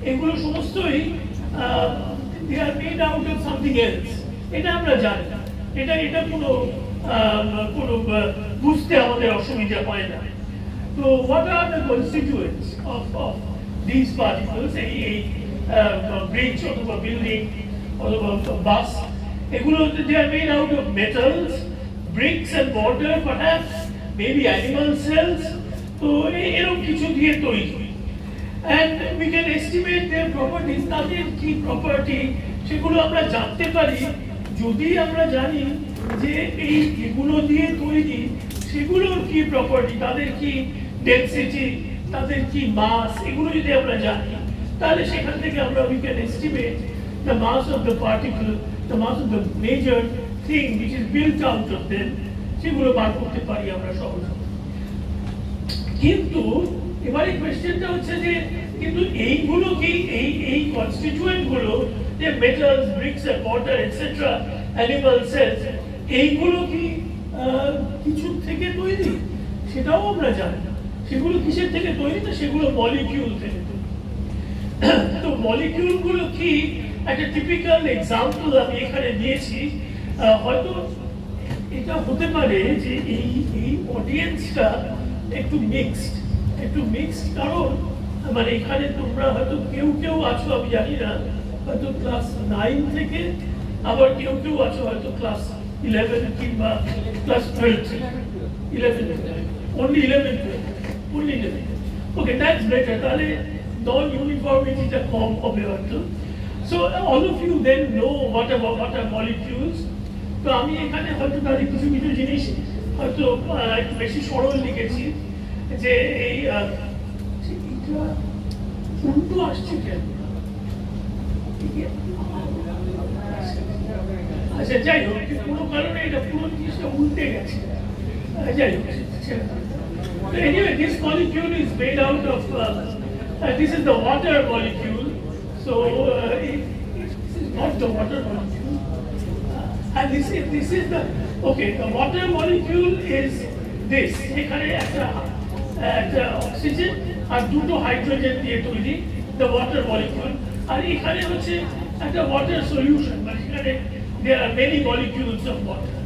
এগুলো সমস্তই they are made out of something else. এটা আমরা জানি না, এটা কোনো বুঝতে আমাদের অসুবিধা হয় না। তো what are the constituents of these particles? এই bridge অথবা building অথবা bus, এগুলো they are made out of metals, bricks and mortar, perhaps maybe animal cells, তো এরকম কিছু দিয়ে তৈরি। And we can estimate their properties, তাদের কি property সেগুলো আমরা জানতে পারি যদি আমরা জানি যে এই এগুলো দিয়ে তৈরি সেগুলোর কি property, তাদের কি density, তাদের কি mass, এগুলো যদি আমরা জানি তাহলে সেখান থেকে আমরা we can estimate the mass of the particle, the mass of the major thing which is built out of them, সেগুলো বার করতে পারি আমরা সহজে। কিন্তু এবারে কোয়েশ্চেনটা হচ্ছে যে কিন্তু এইগুলো কি এই কনস্টিটিউয়েন্ট গুলো যে metals, bricks and mortar et cetera, animal cells, এইগুলো কি কিছু থেকে তৈরি সেটাও আমরা জানি না। সেগুলো কিসের থেকে তৈরি? না সেগুলো মলিকিউল থেকে তৈরি। তো মলিকিউল গুলো কি একটা টিপিক্যাল এক্সাম্পল আমি এখানে দিয়েছি। হয়তো এটা হতে পারে যে এই অডিয়েন্সটা একটু মিক্সড, কারণ মানে এখানে তোমরা হয়তো কেউ আছো আমি জানি না, হয়তো ক্লাস 9 থেকে, আবার কেউ আছো হয়তো ক্লাস 11 কিংবা ক্লাস 12 থেকে। 11 only 11 okay, that's better, তাহলে non uniformityটা কম হবে হয়তো। So all of you then know what are molecules. তো আমি এখানে হয়তো তাদের কিছু জিনিস হয়তো একটু বেশি সরল লিখেছি, যে এই উল্টো আসছে কেন? আচ্ছা যাই হোক, কোনো কারণে এটা পুরো জিনিসটা উল্টে গেছে। যাই হোক, anyway, this molecule is made out of this is the water molecule. So this is not the water molecule, and this is the the water molecule is this. এখানে একটা অক্সিজেন আর দুটো হাইড্রোজেন দিয়ে তৈরি the water molecule, আর এখানে হচ্ছে একটা water solution, মানে এখানে there are many molecules of water.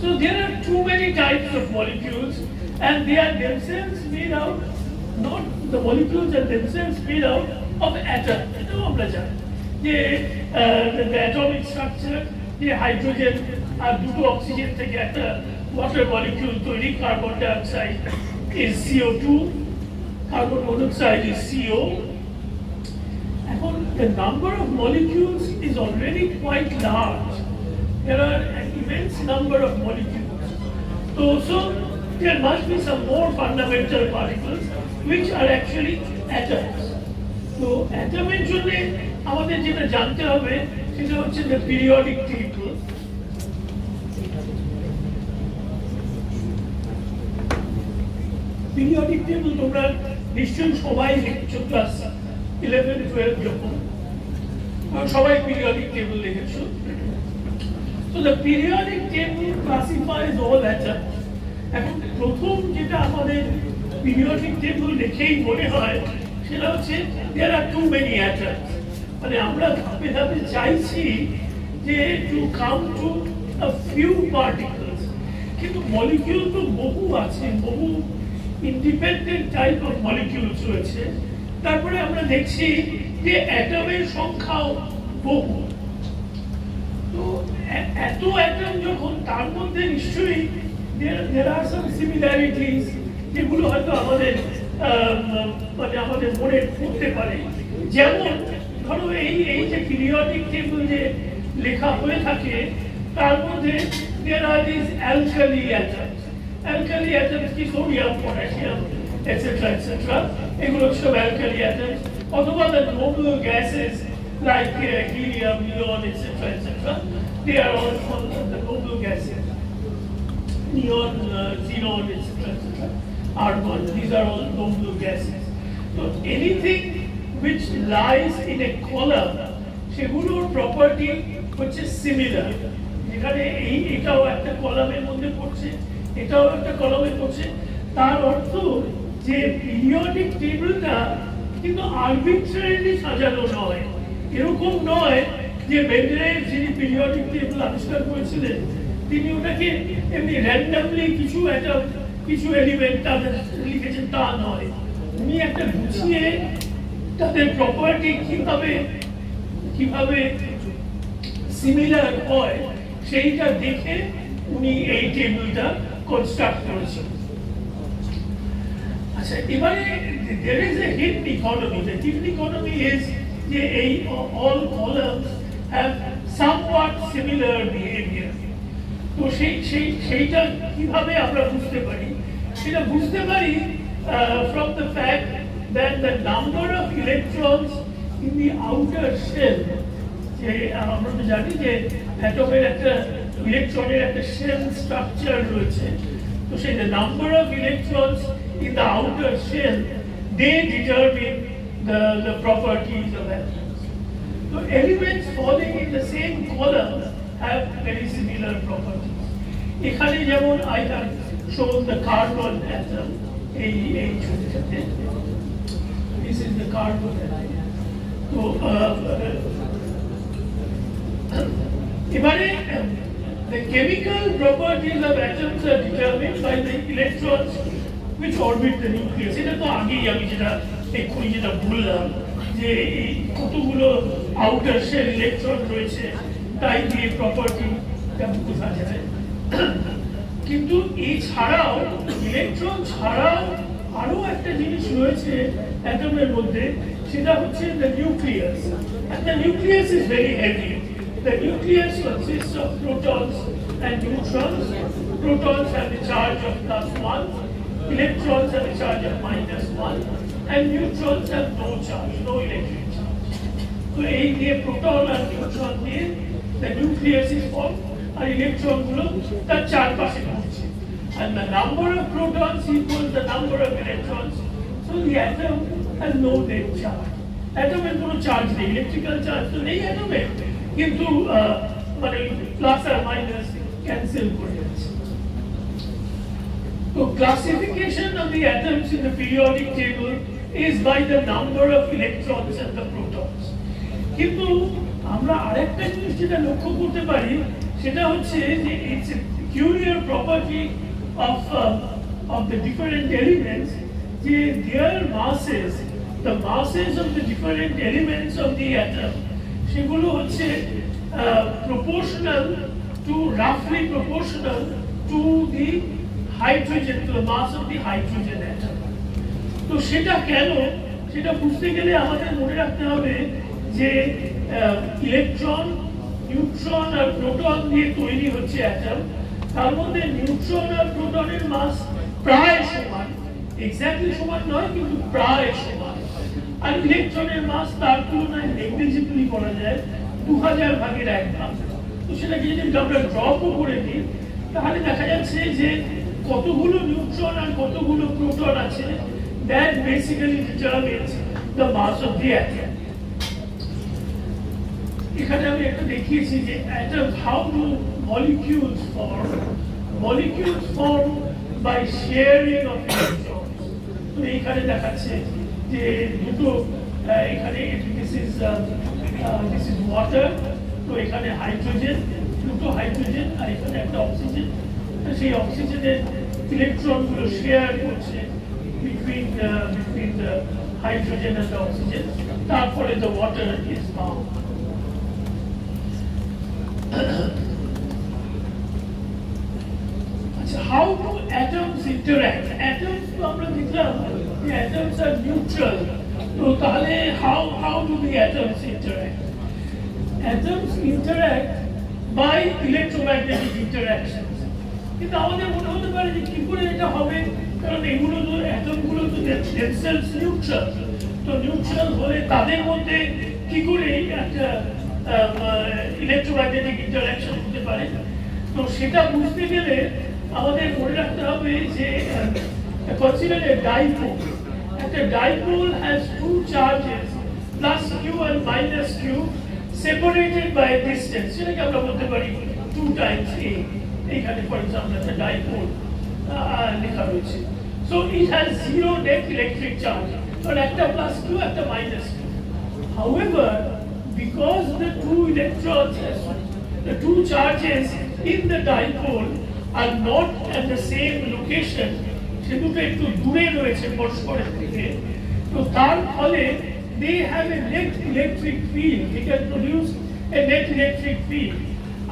So there are too many types of molecules, and they are themselves made out, not the molecules are themselves made out of atoms. এটাও আমরা জানি যে the atomic structure, যে hydrogen আর দুটো oxygen থেকে একটা water molecule তৈরি। Carbon dioxide is CO2, carbon monoxide is CO. এখন the number of molecules is already quite large. There are an immense number of molecules. So there must be some more fundamental particles which are actually atoms. So atoমের জন্য আমাদের যেটা জানতে হবে সেটা হচ্ছে the periodic table. Periodic table তোমরা নিশ্চয়ই সবাই লিখছো ক্লাস 11-12 যখন, সবাই periodic table লিখেছো। So the periodic table classifies all atoms. এখন প্রথম যেটা আমাদের periodic table দেখেই মনে হয় সেটা হচ্ছে there are too many atoms, মানে আমরা ধাপে ধাপে চাইছি যে to come to a few particles, কিন্তু মলিকিউল তো বহু আছে, বহু ইন্ডিপেন্ডেন্ট টাইপ অফ মলিকিউলস রয়েছে। তারপরে আমরা দেখছি যে অ্যাটমের সংখ্যাও বহু। তো এত অ্যাটম যখন, তার মধ্যে নিশ্চয়ই there are some similarities যেগুলো হয়তো আমাদের মানে আমাদের মনে পড়তে পারে। যেমন ধরো এই যে পিরিয়ডিক টেবল যে লেখা হয়ে থাকে তার মধ্যে there are these alkali atoms. Alkali atoms কি সোডিয়াম, পটাশিয়াম etc. এগুলো সব alkali atoms, অথবা the noble gases like helium, neon etc. They are all the noble gases. Neon, xenon etc. Argon, these are all noble gases. So anything which lies in a column, সেগুলোর property হচ্ছে similar. যেখানে এটাও একটা কলামের মধ্যে পড়ছে, এটাও একটা কলামে পড়ছে, তার অর্থ যে পিরিয়ডিক টেবিলটা কিন্তু আরবিট্রারিলি সাজানো নয়। এরকম নয় যে মেন্ডেলেভ যিনি পিরিয়ডিক টেবিল আবিষ্কার করেছিলেন তিনি ওটাকে এমনি র্যান্ডামলি কিছু এলিমেন্ট তাদের লিখেছেন, তা নয়। উনি একটা গুছিয়ে তাদের প্রপার্টি কিভাবে সিমিলার হয় সেইটা দেখে উনি এই টেবিলটা কনস্ট্রাক্ট করেছেন। আচ্ছা, এবারে there is a hidden economy. The hidden economy is যে এই all columns have somewhat similar behavior. তো সেইটা কিভাবে আমরা বুঝতে পারি? সেটা বুঝতে পারি from the fact that the number of electrons in the outer shell, যে আমরা তো জানি যে অ্যাটমের একটা ইলেকট্রনের একটা শেল স্ট্রাকচার রয়েছে, তো সেই the number of electrons in the outer shell, they determine the properties of atoms. So elements falling in the same column have very similar properties. এখানে যেমন I have shown the carbon atom, এই ছবিটাতে this is the carbon atom. তো এবারে the chemical properties of atoms are determined by the electrons which orbit the nucleus. এটা তো আগেই আমি এক্ষুনি যেটা বললাম যে এই কতগুলো আউটার শেল ইলেকট্রন রয়েছে তাই দিয়ে প্রপার্টিটা বোঝা যায়। কিন্তু এছাড়াও ইলেকট্রন ছাড়াও আরো একটা জিনিস রয়েছে অ্যাটমের মধ্যে, সেটা হচ্ছে the nucleus. And the nucleus is very heavy. The nucleus consists of protons and neutrons. Protons have the charge of +1, electrons have a charge of -1, and neutrons have no charge, no electric charge. So এই দিয়ে proton and neutron দিয়ে the nucleus is formed, R electron গুলো তার চারপাশে ঘুরছে, and the number of protons equals the number of electrons. So the atom has no net charge. Atoমের কোনো charge নেই, electrical charge তো নেই অ্যাটমে, কিন্তু মানে প্লাস আর মাইনাস ক্যান্সেল করে যাচ্ছে। So classification of the atoms in the periodic table is by the number of electrons and the protons. কিন্তু আমরা আরেকটা জিনিস যেটা লক্ষ্য করতে পারি সেটা হচ্ছে যে it's a peculiar property of the different elements যে their masses, the masses of the different elements of the atom, সেগুলো হচ্ছে roughly proportional to the hydrogen, to the mass of the hydrogen atom. তো সেটা কেন, সেটা বুঝতে গেলে আমাদের মনে রাখতে হবে যে ইলেকট্রন, নিউট্রন আর প্রোটন দিয়ে তৈরি হচ্ছে অ্যাটম। তার মধ্যে নিউট্রন আর প্রোটনের মাস প্রায় সমান, এক্স্যাক্টলি সমান নয় কিন্তু প্রায় সমান, আর ইলেকট্রনের মাস তার তুলনায় নেগলিজিবলি বলা যায় 2000 ভাগের 1 ভাগ। তো সেটাকে যদি আমরা ড্রপও করে দিই তাহলে দেখা যাচ্ছে যে কতগুলো নিউট্রন আর কতগুলো প্রোটন আছে, that basically determines the mass of the atom. এখানে আমি একটা দেখিয়েছি যে atoms, how do molecules form? Molecules form by sharing of electrons. তো এইখানে দেখাচ্ছে যে দুটো, এখানে this is water, তো এখানে হাইড্রোজেন, দুটো হাইড্রোজেন আর এখানে একটা অক্সিজেন। সেই অক্সিজেনের ইলেকট্রনগুলো শেয়ার করছে between the hydrogen and the oxygen. তারপরে the water is bound. How do atoms interact? Atoms তো আমরা দেখলাম যে atoms are neutral. তো তাহলে how do the atoms interact? Atoms interact by electromagnetic interactions. কিন্তু আমাদের মনে হতে পারে যে কি করে এটা হবে, কারণ এগুলো তো অ্যাটমগুলো তো themselves neutral, তো নিউট্রাল হলে তাদের মধ্যে কি করে একটা ইলেকট্রোম্যাগনেটিক ইন্টারঅ্যাকশন হতে পারে। তো সেটা বুঝতে গেলে আমাদের মনে রাখতে হবে যে কনসিডার এ ডাইপোল, একটা dipole has two charges plus q and minus q separated by a distance, সেটাকে আমরা বলতে পারি 2 times a। এখানে ফর এক্সাম্পল একটা ডাইপোল লেখা রয়েছে, so it has 0 net electric charge, but একটা plus q, একটা minus q. However, because the two electrons, the two charges in the dipole are not at the same location, সে দুটো একটু দূরে রয়েছে পরস্পরের থেকে, তো তার ফলে they have a net electric field. They can produce a net electric field.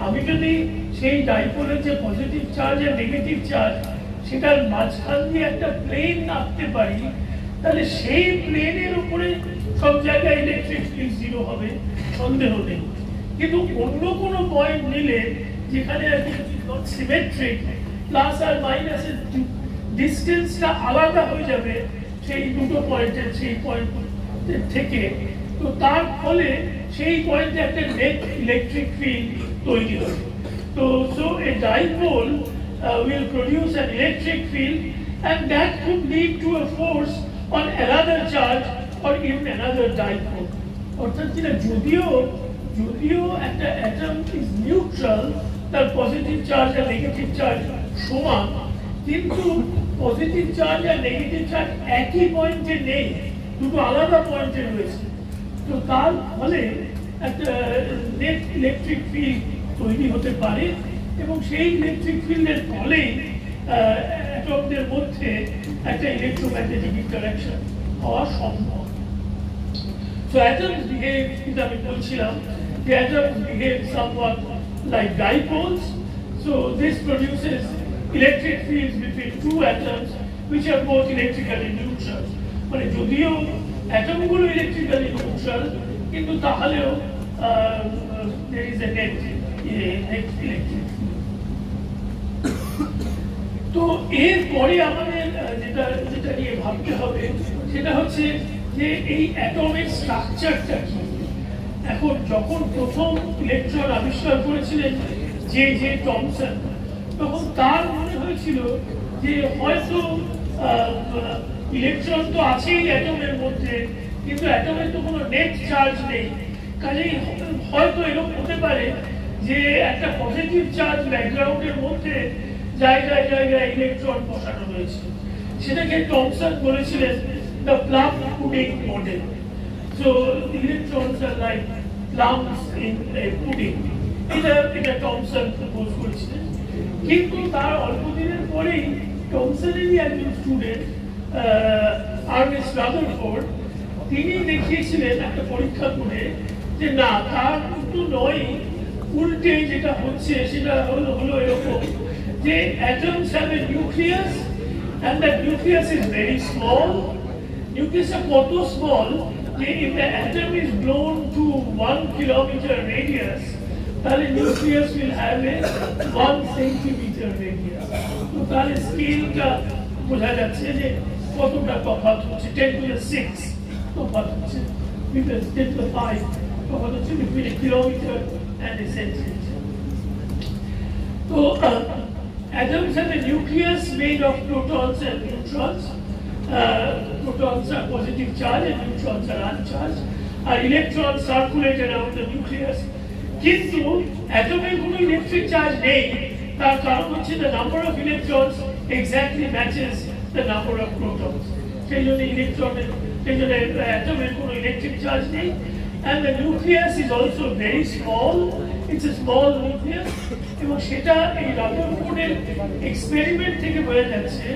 আমি যদি সেই ডাইপোলের যে পজিটিভ চার্জ আর নেগেটিভ চার্জ সেটার মাঝখান দিয়ে একটা প্লেন আঁকতে পারি, তাহলে সেই প্লেনের উপরে সব জায়গায় ইলেকট্রিক ফিল্ড জিরো হবে, সন্দেহ নেই। কিন্তু অন্য কোনো পয়েন্ট নিলে যেখানে সিমেট্রিক প্লাস আর মাইনাসের ডিস্টেন্সটা আলাদা হয়ে যাবে সেই দুটো পয়েন্টের, সেই পয়েন্ট থেকে, তো তার ফলে সেই পয়েন্টে একটা নেট ইলেকট্রিক ফিল্ড তৈরি হবে। তো so A dipole will produce an electric field, and that could lead to a force on another charge or even another dipole. অর্থাৎ যেটা যদিও একটা অ্যাটম is neutral, তার পজিটিভ চার্জ আর নেগেটিভ চার্জ সমান, কিন্তু পজিটিভ চার্জ আর negative charge একই পয়েন্টে নেই, দুটো আলাদা পয়েন্টে রয়েছে। তো তার ফলে একটা নেট ইলেকট্রিক ফিল্ড তৈরি হতে পারে, এবং সেই ইলেকট্রিক ফিল্ডের ফলেই অ্যাটমদের মধ্যে একটা ইলেকট্রোম্যাগনেটিক ইন্টারঅ্যাকশন হওয়া সম্ভব। So atoms behave, যেটা আমি বলছিলাম, the atoms behave somewhat like dipoles. So this produces electric fields between two atoms which are both electrically neutral. মানে যদিও অ্যাটমগুলো ইলেকট্রিক্যালি নিউট্রাল, কিন্তু তাহলেও there is a net electric field. তো এরপরে আমাদের যেটা নিয়ে ভাবতে হবে সেটা হচ্ছে যে এই অ্যাটমের স্ট্রাকচারটা কি। এখন যখন প্রথম ইলেকট্রন আবিষ্কার করেছিলেন জে টমসন, তখন তার মনে হয়েছিল যে হয়তো ইলেকট্রন তো আছেই অ্যাটমের মধ্যে, কিন্তু অ্যাটমের তো কোনো নেট চার্জ নেই, কাজেই হয়তো এরকম হতে পারে যে একটা পজিটিভ চার্জ ব্যাকগ্রাউন্ডের মধ্যে জায়গায় জায়গায় ইলেকট্রন বসানো রয়েছে। সেটাকে টমসন বলেছিলেন the plum pudding model. So the electrons are like plums in a pudding. এটা টমসন প্রপোজ করেছিলেন, কিন্তু তার অল্প দিনের পরেই টমসনেরই একজন স্টুডেন্ট আর্নেস্ট রাদারফোর্ড, তিনি দেখিয়েছিলেন একটা পরীক্ষা করে যে না, তার কিন্তু নয়, উল্টে যেটা হচ্ছে সেটা হলো এরকম যে atoms have a nucleus and that nucleus is very small. Nucleus is কত small যে if the atom is blown to 1 kilometer radius, তাহলে nucleus will have a 1 centimeter radius. তো তাহলে স্কেলটা বোঝা যাচ্ছে যে কতটা তফাৎ হচ্ছে, 10 to the 6 তফাৎ হচ্ছে, 10 to the 5 তফাৎ হচ্ছে between a kilometer and a centimeter. So atoms have a nucleus made of protons and neutrons. Protons are positive charge and neutrons are uncharged. Electrons circulate around the nucleus. কিন্তু অ্যাটমের কোনো electric charge নেই, তার কারণ হচ্ছে the number of electrons exactly matches the number of protons. সেই জন্য অ্যাটমের কোনো electric charge নেই, and the nucleus is also very small. It's a small nucleus, এবং সেটা এই রাদারফোর্ডের এক্সপেরিমেন্ট থেকে বোঝা যাচ্ছে।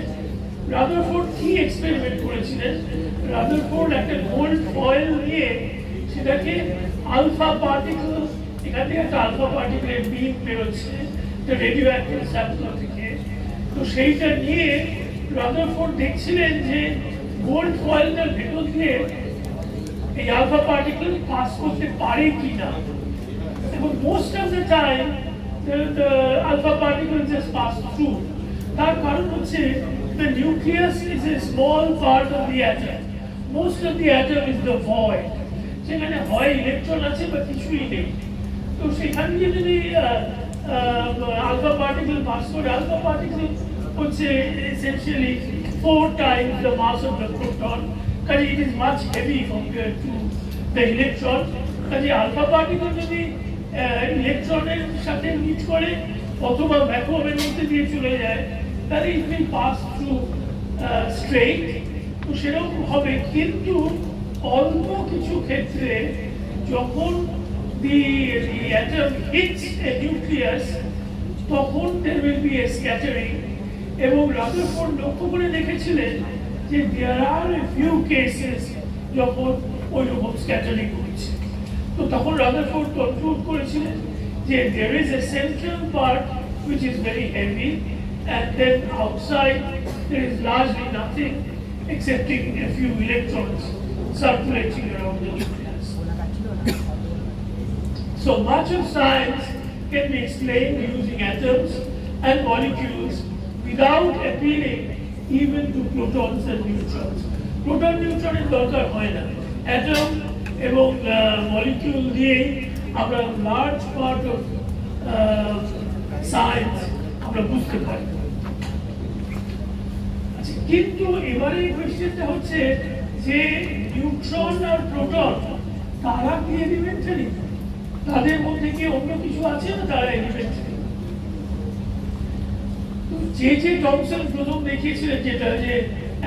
রাদারফোর্ড কি এক্সপেরিমেন্ট করেছিলেন? রাদারফোর্ড একটা গোল্ড ফয়েল নিয়ে সেটাকে আলফা পার্টিকেল, এখান থেকে একটা আলফা পার্টিকেলের বিম বেরোচ্ছে রেডিও অ্যাক্টিভ স্যাম্পল থেকে, তো সেইটা নিয়ে রাদারফোর্ড দেখছিলেন যে গোল্ড ফয়েলটার ভেতর দিয়ে এই আলফা পার্টিকেল পাস করতে পারে কিনা। এবং most of the time the alpha particles just pass through. তার কারণ হচ্ছে the nucleus is a small part of the atom. Most of the atom is the void. সেখানে হয় ইলেকট্রন আছে বা কিছুই নেই, তো সেখান দিয়ে যদি আলফা পার্টিকেল পাস করে, আলফা পার্টিকেল হচ্ছে essentially 4 times the mass of the proton, কাজে it is much heavy compared to the electron। কাজে আলফা পার্টিকেল যদি ইলেকট্রনের সাথে মিট করে অথবা ভ্যাকুয়ামের মধ্যে দিয়ে চলে যায়, তাহলে it will pass through straight। তো সেরকম হবে, কিন্তু অল্প কিছু ক্ষেত্রে যখন the atom hits a nucleus তখন there will be a scattering, এবং রাদারফোর্ড লক্ষ্য করে দেখেছিলেন যে there are a few cases যখন ওই রকম স্ক্যাটারিং হচ্ছে। তো তখন রাদারফোর্ড কনক্লুড করেছিলেন যে there is a central part which is very heavy, and then outside there is largely nothing excepting a few electrons circulating around the nucleus. So much of science can be explained using atoms and molecules without appealing even to protons and neutrons. Proton neutron is দরকার হয় না, atom এবং molecule দিয়ে আমরা large part of science আমরা বুঝতে পারি। আচ্ছা, কিন্তু এবারে কোয়েশ্চেনটা হচ্ছে যে নিউট্রন আর প্রোটন তারা কি এলিমেন্টারি? তাদের মধ্যে কি অন্য কিছু আছে না তারা এলিমেন্টারি? যে টমসন প্রথম দেখিয়েছিলেন যেটা যে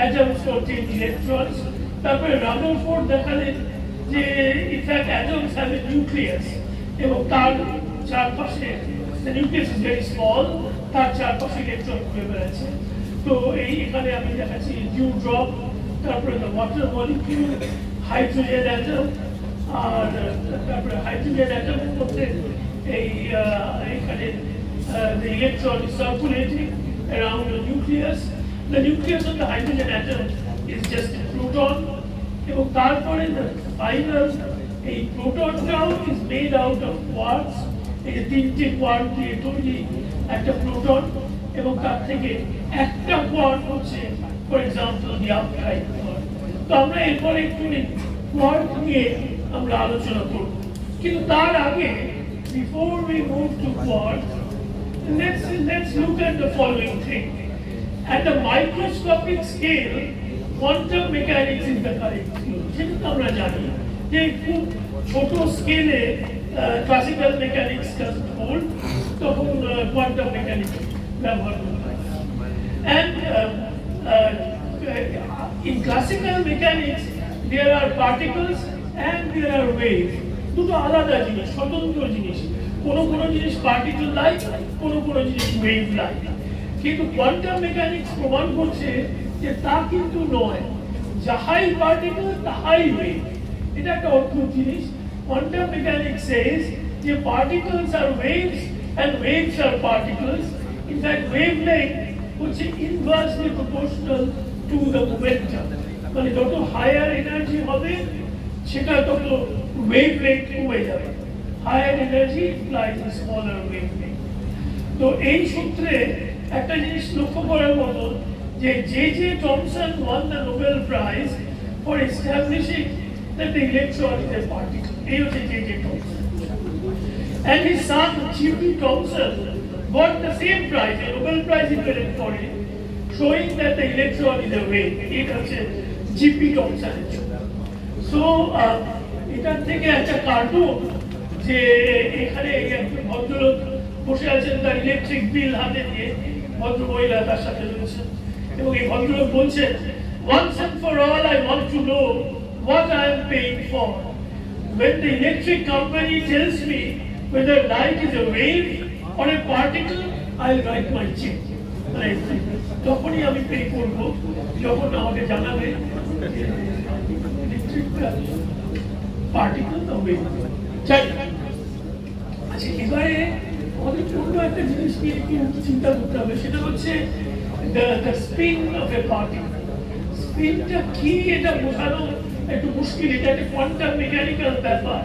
atoms contain electrons, তারপরে রাদারফোর্ড দেখালেন যে in fact atoms have a nucleus, এবং তার চারপাশে the nucleus is very small, তার চারপাশে ইলেকট্রন ঘুরে বেড়াচ্ছে। তো এখানে আমি দেখাচ্ছি ডিউ ড্রপ, তারপরে the water molecule, hydrogen atom, আর তারপরে হাইড্রোজেন অ্যাটমের মধ্যে এখানে the electron is circulating around the nucleus. The nucleus of the hydrogen atom is just a proton, এবং তারপরে the final এই প্রোটনটাও is made out of quarks, এই তিনটে কোয়ার্ক দিয়ে তৈরি একটা প্রোটন, এবং তার থেকে একটা কোয়ার্ক হচ্ছে for example the alkyl quark। তো আমরা এরপরে একটু কোয়ার্ক নিয়ে আমরা আলোচনা করব, কিন্তু তার আগে before we move to quarks, let's look at the following thing. At the microscopic scale, quantum mechanics is the correct field. সেটা তো আমরা জানি যে খুব ছোট স্কেলে ক্লাসিক্যাল মেকানিক্স doesn't hold, তখন কোয়ান্টাম মেকানিক্স ব্যবহার করা হয়। And in classical mechanics there are particles and there are waves. দুটো আলাদা জিনিস, স্বতন্ত্র জিনিস। কোনো জিনিস পার্টিকেল লাইক, কোনো জিনিস ওয়েভ লাইক। কিন্তু কোয়ান্টাম মেকানিক্স প্রমাণ করছে যে তা কিন্তু নয়, যাহাই পার্টিকেল তাহাই ওয়েভ। এটা একটা অদ্ভুত জিনিস। কোয়ান্টাম মেকানিক্স সেজ যে particles R waves and waves are particles. In fact, wavelength হচ্ছে inversely proportional to the momentum, মানে যত হায়ার এনার্জি হবে সেটা তত wavelength কমে যাবে। Higher energy implies a smaller wavelength. তো এই সূত্রে একটা জিনিস লক্ষ্য করার মতো যে Thomson won the Nobel Prize for establishing that the electron is a particle. এই হচ্ছে J.J. Thomson. And his son G.P. Thomson got the same prize, a Nobel Prize equivalent for it, showing that the electron is a wave. এটা হচ্ছে G.P. Thomson। So এটার থেকে একটা cartoon যে এখানে একজন ভদ্রলোক বসে আছেন, তার ইলেকট্রিক বিল হাতে নিয়ে, ভদ্র মহিলা তার সাথে রয়েছেন, এবং এই ভদ্রলোক বলছেন, once and for all I want to know what I am paying for. When the electric company tells me whether light is a wave or a particle, I'll write my check. তখনই আমি pay করবো যখন আমাকে জানাবে ইলেকট্রিকটা particle না wave. আচ্ছা, এবারে আমাদের অন্য একটা জিনিস নিয়ে একটু চিন্তা করতে হবে, সেটা হচ্ছে the spin of a particle. স্পিনটা কি এটা বোঝানো একটু মুশকিল, এটা একটা কোয়ান্টাম মেকানিক্যাল ব্যাপার,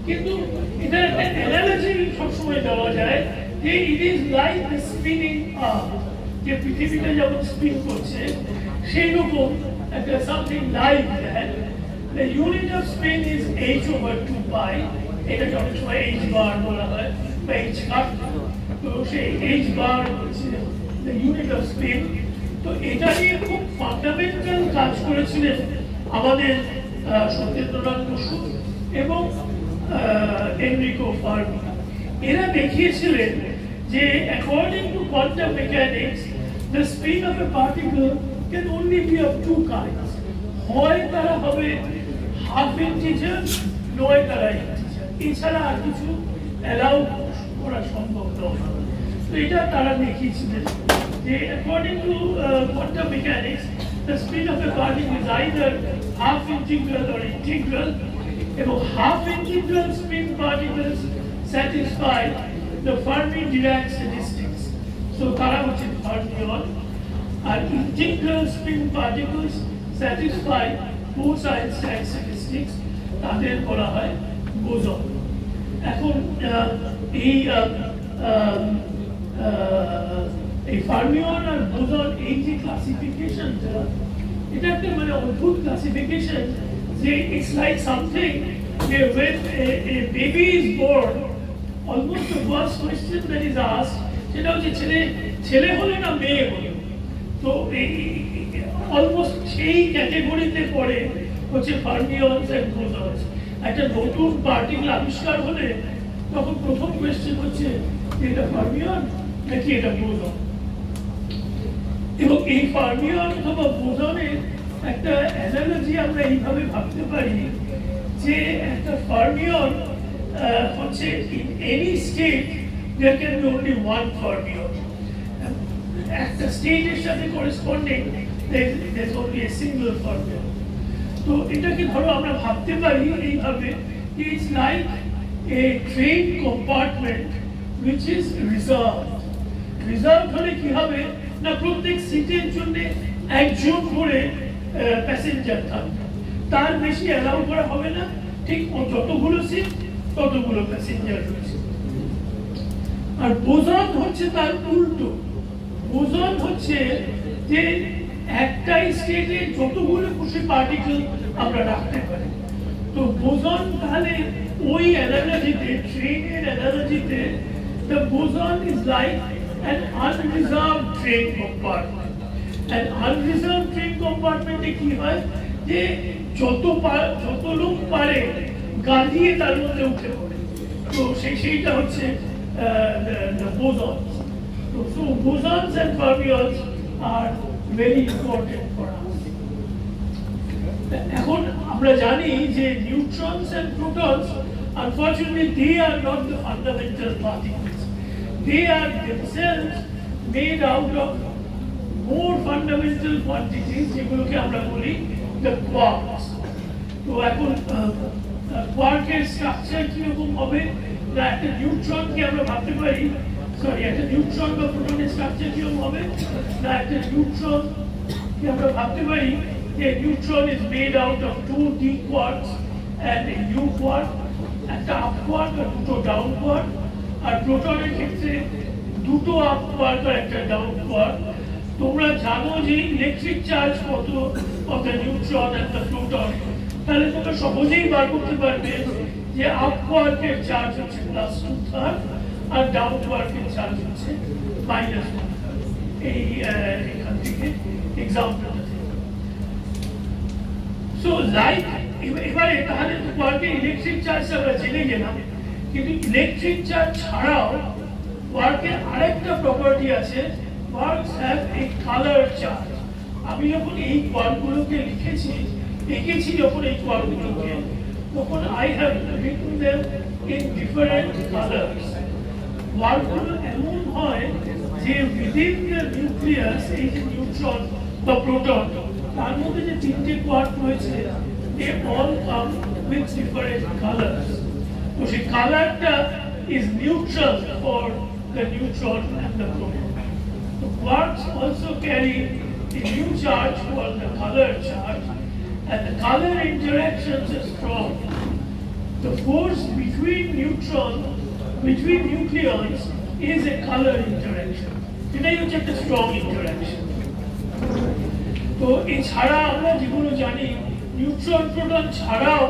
কিন্তু এটা একটা অ্যানালজি সবসময় দেওয়া যায় যে it is like the spinning earth, যে পৃথিবীটা যেমন স্পিন করছে সেই রকম একটা something like that. The unit of spin is h/2π, এটাকে অনেক সময় h বার বলা হয় বা h কাট, তো সেই h বার হচ্ছে the unit of spin। তো এটা নিয়ে খুব ফান্ডামেন্টাল কাজ করেছিলেন আমাদের সত্যেন্দ্রনাথ বসু এবং এনরিকো ফার্মি। এরা দেখিয়েছিলেন যে according to quantum mechanics the spin of a particle can only be of two kinds, হয় তারা হবে হাফ ইন্টিজার, নয় তারা ইন্টিজার, এছাড়া আর কিছু অ্যালাউ করা সম্ভব নয়। তো এটা তারা দেখিয়েছিলেন যে according to quantum mechanics the spin of a particle is either half integral or integral, এবং half integral spin particles satisfy the Fermi-Dirac statistics. So তারা হচ্ছে ফার্মিয়ন, আর integral spin particles satisfy Bose-Einstein statistics, তাদের বলা হয় boson. এখন এই fermion আর boson এই যে ক্লাসিফিকেশনটা, এটা একটা মানে অদ্ভুত ক্লাসিফিকেশন যে ইটস লাইক সামথিং যে when a baby is born, almost the first question that is asked সেটা হচ্ছে ছেলে হলে না মেয়ে হলে। তো অলমোস্ট সেই ক্যাটেগরিতে পড়ে হচ্ছে ফার্মিয়নস এন্ড বোসনস। একটা নতুন পার্টিকেল আবিষ্কার হলে তখন প্রথম কোয়েশ্চেন হচ্ছে এটা ফার্মিয়ন নাকি এটা বোসন। এবং এই ফার্মিয়ন অথবা বোসনের একটা অ্যানালজি আমরা এইভাবে ভাবতে পারি যে একটা ফার্মিয়ন হচ্ছে in any state there can be only one fermion. একটা স্টেটের সাথে corresponding there's only a single fermion. তো এটাকে ধরো আমরা ভাবতে পারি এইভাবে, it's like a train compartment which is reserved. Reserved হলে কি হবে না, প্রত্যেক সিটের জন্য একজন করে প্যাসেঞ্জার থাকবে, তার বেশি অ্যালাউ করা হবে না, ঠিক যতগুলো সিট ততগুলো প্যাসেঞ্জার রয়েছে। আর বোসন হচ্ছে তার উল্টো, বোসন হচ্ছে যে একটাই স্টেটে যতগুলো খুশি পার্টিকেল আমরা রাখতে পারি। তো বোসন তাহলে ওই অ্যানালজিতে, ট্রেনের অ্যানালজিতে, the boson is like an unreserved train compartment. An unreserved train compartment এ কি হয় যে যত লোক পারে গাড়িয়ে তার মধ্যে উঠে পড়ে। তো সেইটা হচ্ছে the bosons. So bosons and fermions are very important for us. এখন আমরা জানি যে neutrons and protons, unfortunately they are not the fundamental particles. They are themselves made out of more fundamental quantities, যেগুলোকে আমরা বলি the quarks. তো এখন কোয়ার্কের structure কিরকম হবে, না একটা নিউট্রনকে আমরা ভাবতে পারি, একটা নিউট্রন বা প্রোটনের স্ট্রাকচার কিরকম হবে, না একটা নিউট্রনকে আমরা ভাবতে পারি যে neutron is made out of 2 d quarks and a u quark, একটা আপ কোয়ার্ক আর দুটো ডাউন কোয়ার্ক। আর প্রোটনের ক্ষেত্রে দুটো আপ কোয়ার্ক আর একটা ডাউন কোয়ার্ক। তোমরা জানো যে ইলেকট্রিক চার্জ কত of the neutron and the proton, তাহলে তোমরা সহজেই বার করতে পারবে যে আপ কোয়ার্কের চার্জ হচ্ছে +2/3 আর ডাউন কোয়ার্কের চার্জ হচ্ছে -1/3। এই এখান থেকে এক্সাম্পলটা থেকে। সো লাইক এবারে তাহলে কোয়ার্কের ইলেকট্রিক চার্জ আমরা জেনে গেলাম, কিন্তু ইলেকট্রিক চার্জ ছাড়াও কোয়ার্কের আরেকটা প্রপার্টি আছে, quarks have a color charge. আমি যখন এই কোয়ার্কগুলোকে এঁকেছি যখন এই কোয়ার্কগুলোকে, তখন I have written them in different colors. কোয়ার্কগুলো এমন হয় যে within the nucleus, এই যে নিউট্রন বা প্রোটন, তার মধ্যে যে তিনটে কোয়ার্ক রয়েছে, they all come with different colors. তো সেই কালারটা is neutral for the neutron and the proton. The quarks also carry a new charge called the color charge, and the color interactions are strong. The force between nucleons is a color interaction. এটাই হচ্ছে একটা strong interaction. তো এছাড়া আমরা যেগুলো জানি, neutron proton ছাড়াও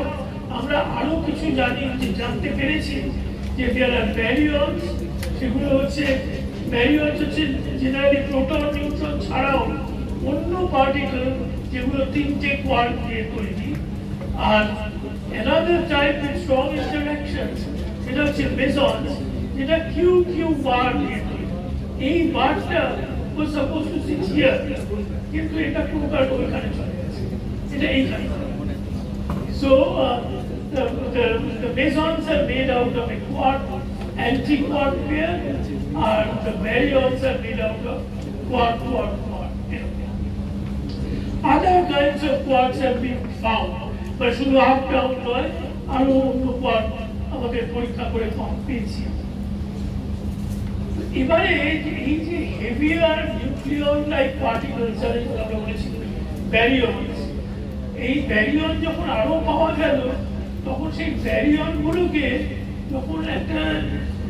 আমরা আরো কিছু জানতে পেরেছি যে there are baryons. সেগুলো হচ্ছে baryons হচ্ছে জেনারেলি প্রোটন নিউট্রন ছাড়াও অন্য পার্টিকেল যেগুলো তিনটে কোয়ার্ক দিয়ে তৈরি। আর another type of strong interactions সেটা হচ্ছে mesons, যেটা q বার দিয়ে তৈরি। এই বারটা was supposed to sit here, কিন্তু এটা প্রকার ওইখানে চলে গেছে। এটা এইখানে। So the mesons are made out of a quad, anti-quad pair, and the baryons are made out of quad. Other kinds of quads have been found, but শুধু up down নয়, আরো অন্য কোয়াড আমাদের পরীক্ষা করে পেয়েছি। এবারে এই যে হেভিয়ার নিউক্লিয়ন লাইক পার্টিকেলস আমরা বলেছি ব্যারিয়নস, এই ব্যারিয়ন যখন আরো পাওয়া গেল তখন সেই ব্যারিয়ন গুলোকে যখন একটা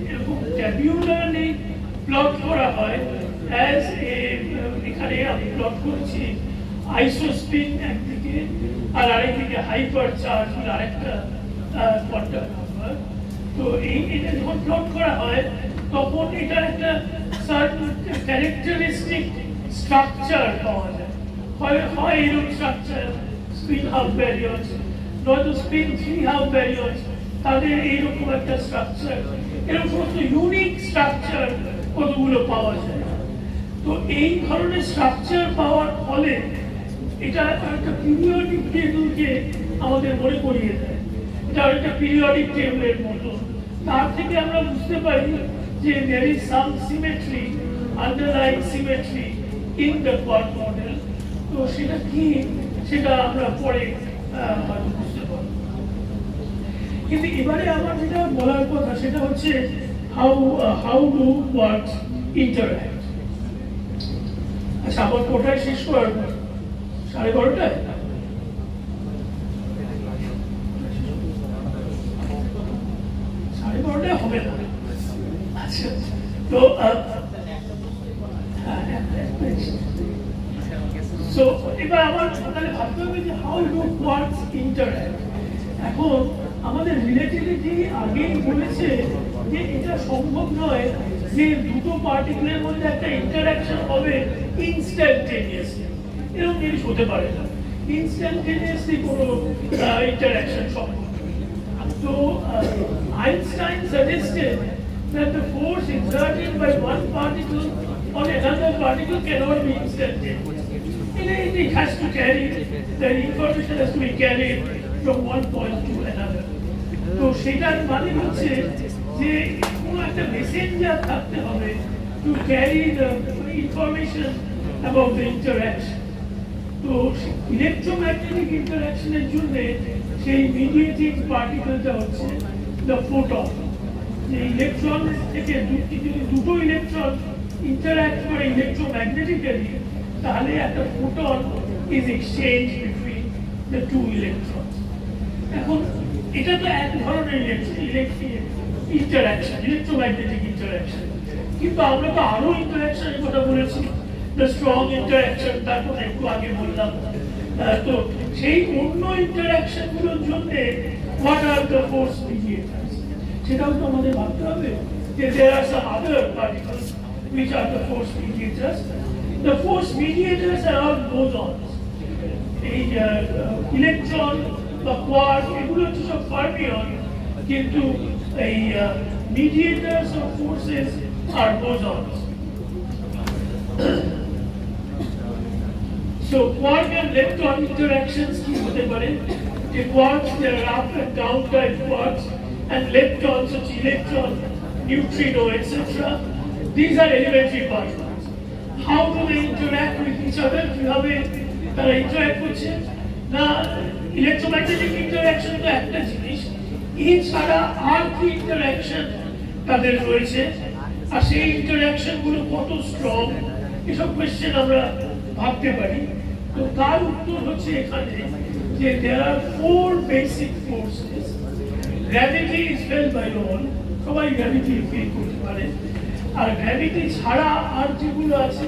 এরকম ট্যাবিউলারলি প্লট করা হয়, অ্যাজ এখানে আমি প্লট করেছি আইসোস্পিন একদিকে আর আরেকদিকে হাইপার চার্জ আরেকটা কোয়ান্টাম নাম্বার। তো এটা যখন প্লট করা হয় তখন এটার একটা সার্টেন ক্যারেক্টারিস্টিক স্ট্রাকচার পাওয়া যায়, হয় এরকম স্ট্রাকচার স্পিন হাফ ব্যারিয়নস, নয়তো স্পিন থ্রি হাফ ব্যারিয়নস, তাদের এইরকম একটা স্ট্রাকচার, এরকম সমস্ত ইউনিক স্ট্রাকচার কতগুলো পাওয়া যায়। তো এই ধরনের স্ট্রাকচার পাওয়ার ফলে এটা একটা পিরিয়ডিক টেবিলকে আমাদের মনে করিয়ে দেয়, এটা একটা পিরিয়ডিক টেবিলের মতো। তার থেকে আমরা বুঝতে পারি যে there is some symmetry, underlying symmetry in the quad model। তো সেটা কি সেটা আমরা পরে হয়তো বুঝতে পারবো। কিন্তু এবারে আমার যেটা বলার কথা সেটা হচ্ছে how do quads interact। আচ্ছা, আমার কোটায় শেষ করার 12:30 12:30 হবে না। আচ্ছা, তো এবার আমার তাহলে ভাবতে হবে যে হাউ ডু কোয়াডস ইন্টারঅ্যাক্ট। এখন আমাদের রিলেটিভিটি আগেই বলেছে যে এটা সম্ভব নয় যে দুটো পার্টিকেলের মধ্যে একটা ইন্টারঅ্যাকশন হবে ইনস্ট্যান্টেনিয়াসলি, এরকম জিনিস হতে পারে না, ইনস্ট্যান্টেনিয়াসলি কোনো ইন্টারঅ্যাকশন সম্ভব। So Einstein suggested that the force exerted by one particle on another particle cannot be instantaneous. It has to carry, the information has to be carried from one point to another. So সেটার মানে হচ্ছে যে কোনো একটা Messenger থাকতে হবে to carry the information about the interaction. তো electromagnetic ইন্টারঅ্যাকশনের জন্য সেই মিডিয়েটিং পার্টিকেলটা হচ্ছে দ্য ফোটন। যে ইলেকট্রন থেকে দুটো ইলেকট্রন ইন্টারঅ্যাক্ট করে ইলেকট্রোম্যাগনেটিক্যালি, তাহলে একটা photon is exchange between the two electrons. এখন এটা তো এক ধরনের ইন্টারঅ্যাকশন, ইলেকট্রোম্যাগনেটিক ইন্টারঅ্যাকশন, কিন্তু আমরা তো আরো ইন্টারঅ্যাকশনের কথা বলেছি, দ্য স্ট্রং ইন্টারঅ্যাকশন, তারপর একটু আগে বললাম। তো সেই অন্য ইন্টারঅ্যাকশন গুলোর জন্য হোয়াট আর দ্য ফোর্স মিডিয়েটার্স, সেটাও তো আমাদের ভাবতে হবে যে there are some other particles which are the force mediators. The force mediators are all bosons. এই ইলেকট্রন বা কোয়ার্ক এগুলো হচ্ছে সব ফার্মিয়ন, কিন্তু এই mediators of forces are bosons. So quark and lepton interactions কি হতে পারে? The quarks, there are up and down type quarks, and leptons such electron, neutrino, etc. These are elementary particles. How do they interact with each other? কিভাবে তারা interact করছে? না, electromagnetic interaction তো একটা জিনিস, এছাড়া আর কি interaction তাদের রয়েছে, আর সেই interaction গুলো কত স্ট্রং, এসব কোয়েশ্চেন আমরা ভাবতে পারি। তো তার উত্তর হচ্ছে এখানে যে there are four basic forces. Gravity is felt by all, সবাই গ্র্যাভিটি ফিল করতে পারে, আর গ্র্যাভিটি ছাড়া আর যেগুলো আছে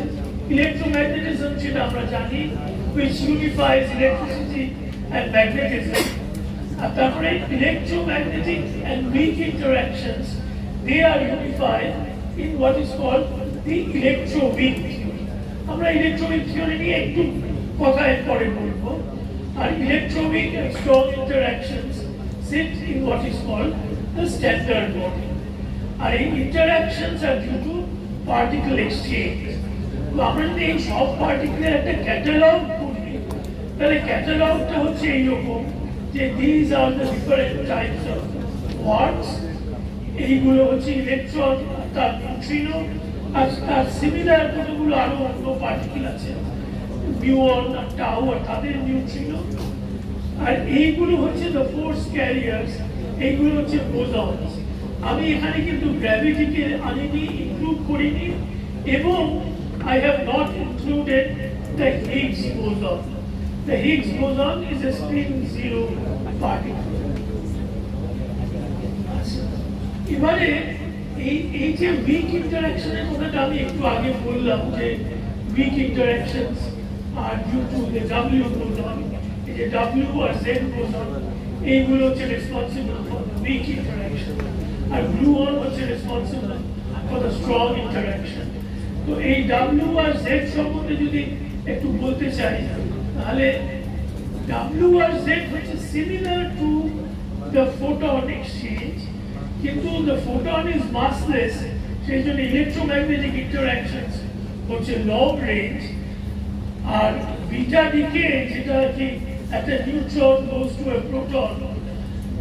ইলেকট্রোম্যাগনেটিজম, সেটা আমরা জানি, which unifies electricity and magnetism. আর তারপরে electromagnetic and weak interactions, they are unified in what is called the electroweak theory. আমরা ইলেকট্রোউইক থিওরি নিয়ে একটু কথা পরে বলবো। আর electroweak and strong interactions sit in what is called the standard model. আর এই interactions are due to particle exchange। তো আমরা যদি এই সব পার্টিকেলের একটা ক্যাটালগ করি, তাহলে ক্যাটালগটা হচ্ছে এইরকম যে this are the different types of quartz, এইগুলো হচ্ছে ইলেকট্রন, তার নিউট্রিনো, আর তার সিমিলার কতগুলো আরো অন্য পার্টিকেল আছে, মিউন আর টাউ আর তাদের নিউট্রিনো। আর এইগুলো হচ্ছে দ্য ফোর্স ক্যারিয়ার্স, এইগুলো হচ্ছে বোসনস। আমি এখানে কিন্তু গ্র্যাভিটিকে আনিনি, ইনক্লুড করিনি, এবং I have not included the Higgs boson. The Higgs boson is a spin zero particle. এবারে এই যে উইক ইন্টারঅ্যাকশনের কথাটা আমি একটু আগে বললাম যে উইক ইন্টারঅ্যাকশনস আর due to the W boson, এই যে W আর Z boson এইগুলো হচ্ছে responsible for the weak interaction, আর gluon হচ্ছে responsible for the strong interaction. তো এই W আর Z সম্বন্ধে যদি একটু বলতে চাই, তাহলে W আর Z হচ্ছে similar to the photon exchange, কিন্তু দ্য ফোটন ইজ মাসলেস, সেই জন্য ইলেকট্রোম্যাগনেটিক ইন্টারঅ্যাকশনস হচ্ছে লং রেঞ্জ। আর বিটা ডিকে, যেটা কি একটা neutron goes to a proton,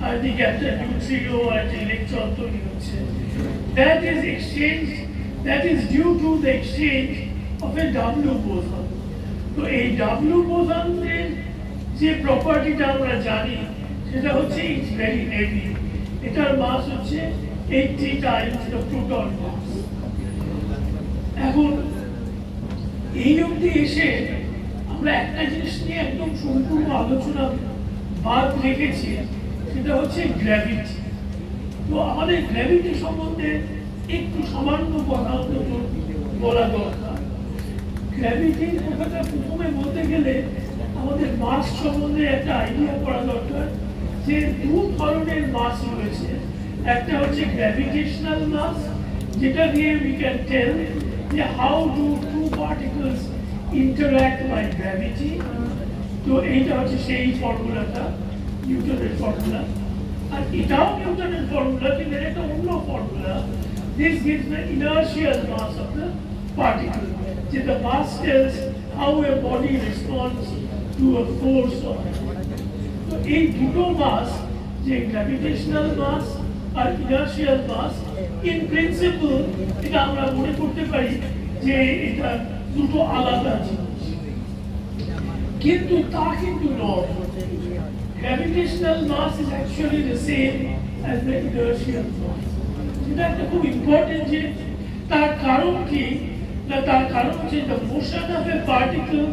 আর দিকে একটা নিউট্রিনো আর একটা ইলেকট্রন তৈরি হচ্ছে, that is exchange, that is due to the exchange of a W boson. তো এই W boson এর যে প্রপার্টিটা আমরা জানি সেটা হচ্ছে it's very heavy, এটার মাস হচ্ছে 80 times the proton mass। এখন এই অবধি এসে আমরা একটা জিনিস নিয়ে একদম সম্পূর্ণ আলোচনা বাদ রেখেছি, সেটা হচ্ছে গ্র্যাভিটি। তো আমাদের গ্র্যাভিটি সম্বন্ধে একটু সামান্য কথা বলা দরকার। গ্র্যাভিটির কথাটা প্রথমে বলতে গেলে আমাদের মাস সম্বন্ধে একটা আইডিয়া করা দরকার, যে দু ধরনের মাস রয়েছে। একটা হচ্ছে গ্র্যাভিটেশনাল মাস, যেটা দিয়ে we can tell যে how do two particles interact by gravity। তো এইটা হচ্ছে সেই ফর্মুলাটা, নিউটনের ফর্মুলা। আর এটাও নিউটনের ফর্মুলা, কিন্তু এটা অন্য formula. This gives the inertial mass of the particle. So the mass tells how a body responds to a force or so এই দুটো মাস, যে গ্র্যাভিটেশনাল মাস আর ইনার্শিয়াল মাস, ইন প্রিন্সিপল এটা আমরা মনে করতে পারি যে এটা দুটো আলাদা জিনিস, কিন্তু তা কিন্তু নয়। Gravitational mass is actually the same as the inertial mass. এটা একটা খুব ইম্পর্টেন্ট জিনিস। তার কারণ কি না, তার কারণ হচ্ছে the motion of a particle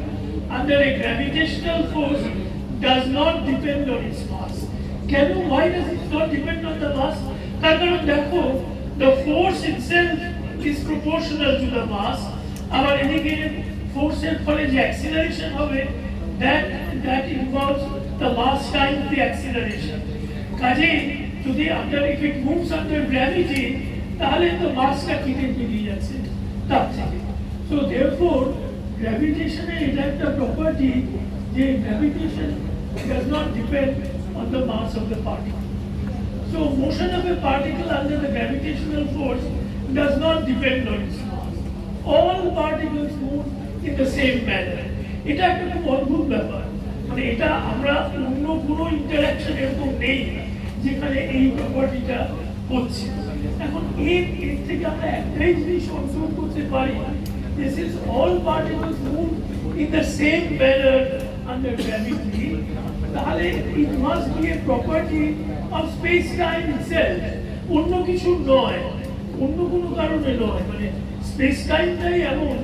under a gravitational force does not depend on its mass. কেন? Why does it not depend on the mass? তার কারণ দেখো, the force itself is proportional to the mass. আবার এদিকে ফোর্সের ফলে যে acceleration হবে, that involves the mass times the acceleration. কাজেই যদি if it moves under gravity, তাহলে তো মাসটা কেটে বেরিয়ে যাচ্ছে তার থেকে। So therefore gravitation এটা একটা প্রপার্টি, যে gravitation does not depend on the mass of the particle. So motion of a particle under the gravitational force does not depend on its mass. All particles move in the same manner. এটা একটা খুব অদ্ভুত ব্যাপার, মানে এটা আমরা অন্য কোনো ইন্টারঅ্যাকশন এরকম নেই যেখানে এই প্রপার্টিটা হচ্ছে। এখন এর থেকে আমরা একটাই জিনিস কনক্লুড করতে পারি, this is all particles move in the same manner under gravity, তাহলে it must be a property of space time itself, অন্য কিছু নয়, অন্য কোনো কারণে নয়। মানে স্পেস টাইমটাই এমন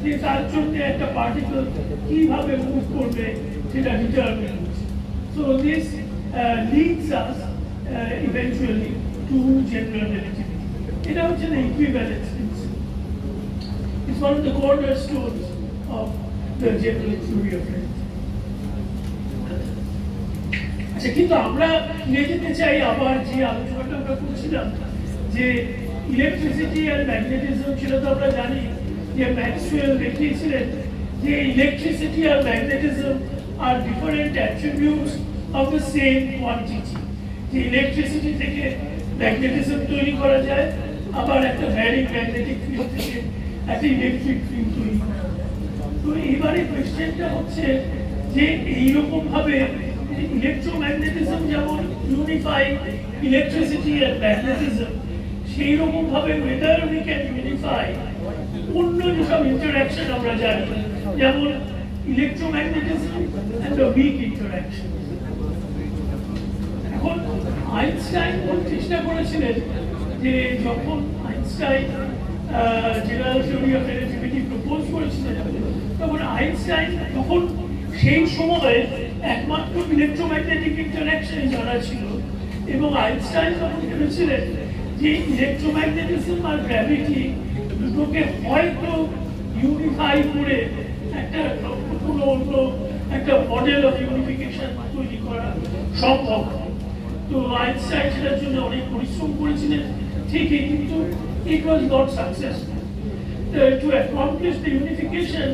যে তার জন্য একটা পার্টিকেল কিভাবে মুভ করবে সেটা ডিটারমিন হচ্ছে। So this leads us eventually to general relativity. এটা হচ্ছে the equivalence principle. It's one of the cornerstones of the general theory of relativity. আচ্ছা, কিন্তু আমরা নিয়ে যেতে চাই আবার যে আলোচনাটা আমরা করছিলাম, যে ইলেকট্রিসিটি আর ম্যাগনেটিজম, সেটা তো আমরা জানি যে ম্যাক্সওয়েল দেখিয়েছিলেন যে ইলেকট্রিসিটি আর ম্যাগনেটিজম আর different attributes of the same quantity. যে ইলেকট্রিসিটি থেকে ম্যাগনেটিজম তৈরি করা যায়, আবার একটা ভ্যারি ম্যাগনেটিক ফিল্ড থেকে একটা ইলেকট্রিক ফিল্ড তৈরি করা যায়। তো এবারে কোয়েশ্চেনটা হচ্ছে যে এইরকম ভাবে ইলেকট্রোম্যাগনেটিজম যেমন ইউনিফাই ইলেকট্রিসিটি এন্ড ম্যাগনেটিজম, সেই রকম ভাবে ওয়েদার উই ক্যান ইউনিফাই অন্য যেসব ইন্টারাকশন আমরা জানি, যেমন electromagnetism and the weak interaction. এখন আইনস্টাইন চেষ্টা করেছিলেন যে যখন Einstein general theory of relativity propose করেছিলেন, তখন আইনস্টাইন তখন সেই সময়ে একমাত্র ইলেকট্রোম্যাগনেটিক ইন্টারাকশন জানা ছিল, এবং আইনস্টাইন তখন ভেবেছিলেন যে ইলেকট্রোম্যাগনেটিজম আর গ্র্যাভিটি দুটোকে হয়তো ইউনিফাই করে একটা কোনো অন্য একটা মডেল অফ ইউনিফিকেশন তৈরি করা সম্ভব। তো আইনস্টাইন সেটার জন্য অনেক পরিশ্রম করেছিলেন ঠিকই, কিন্তু it was not successful. To accomplish the unification,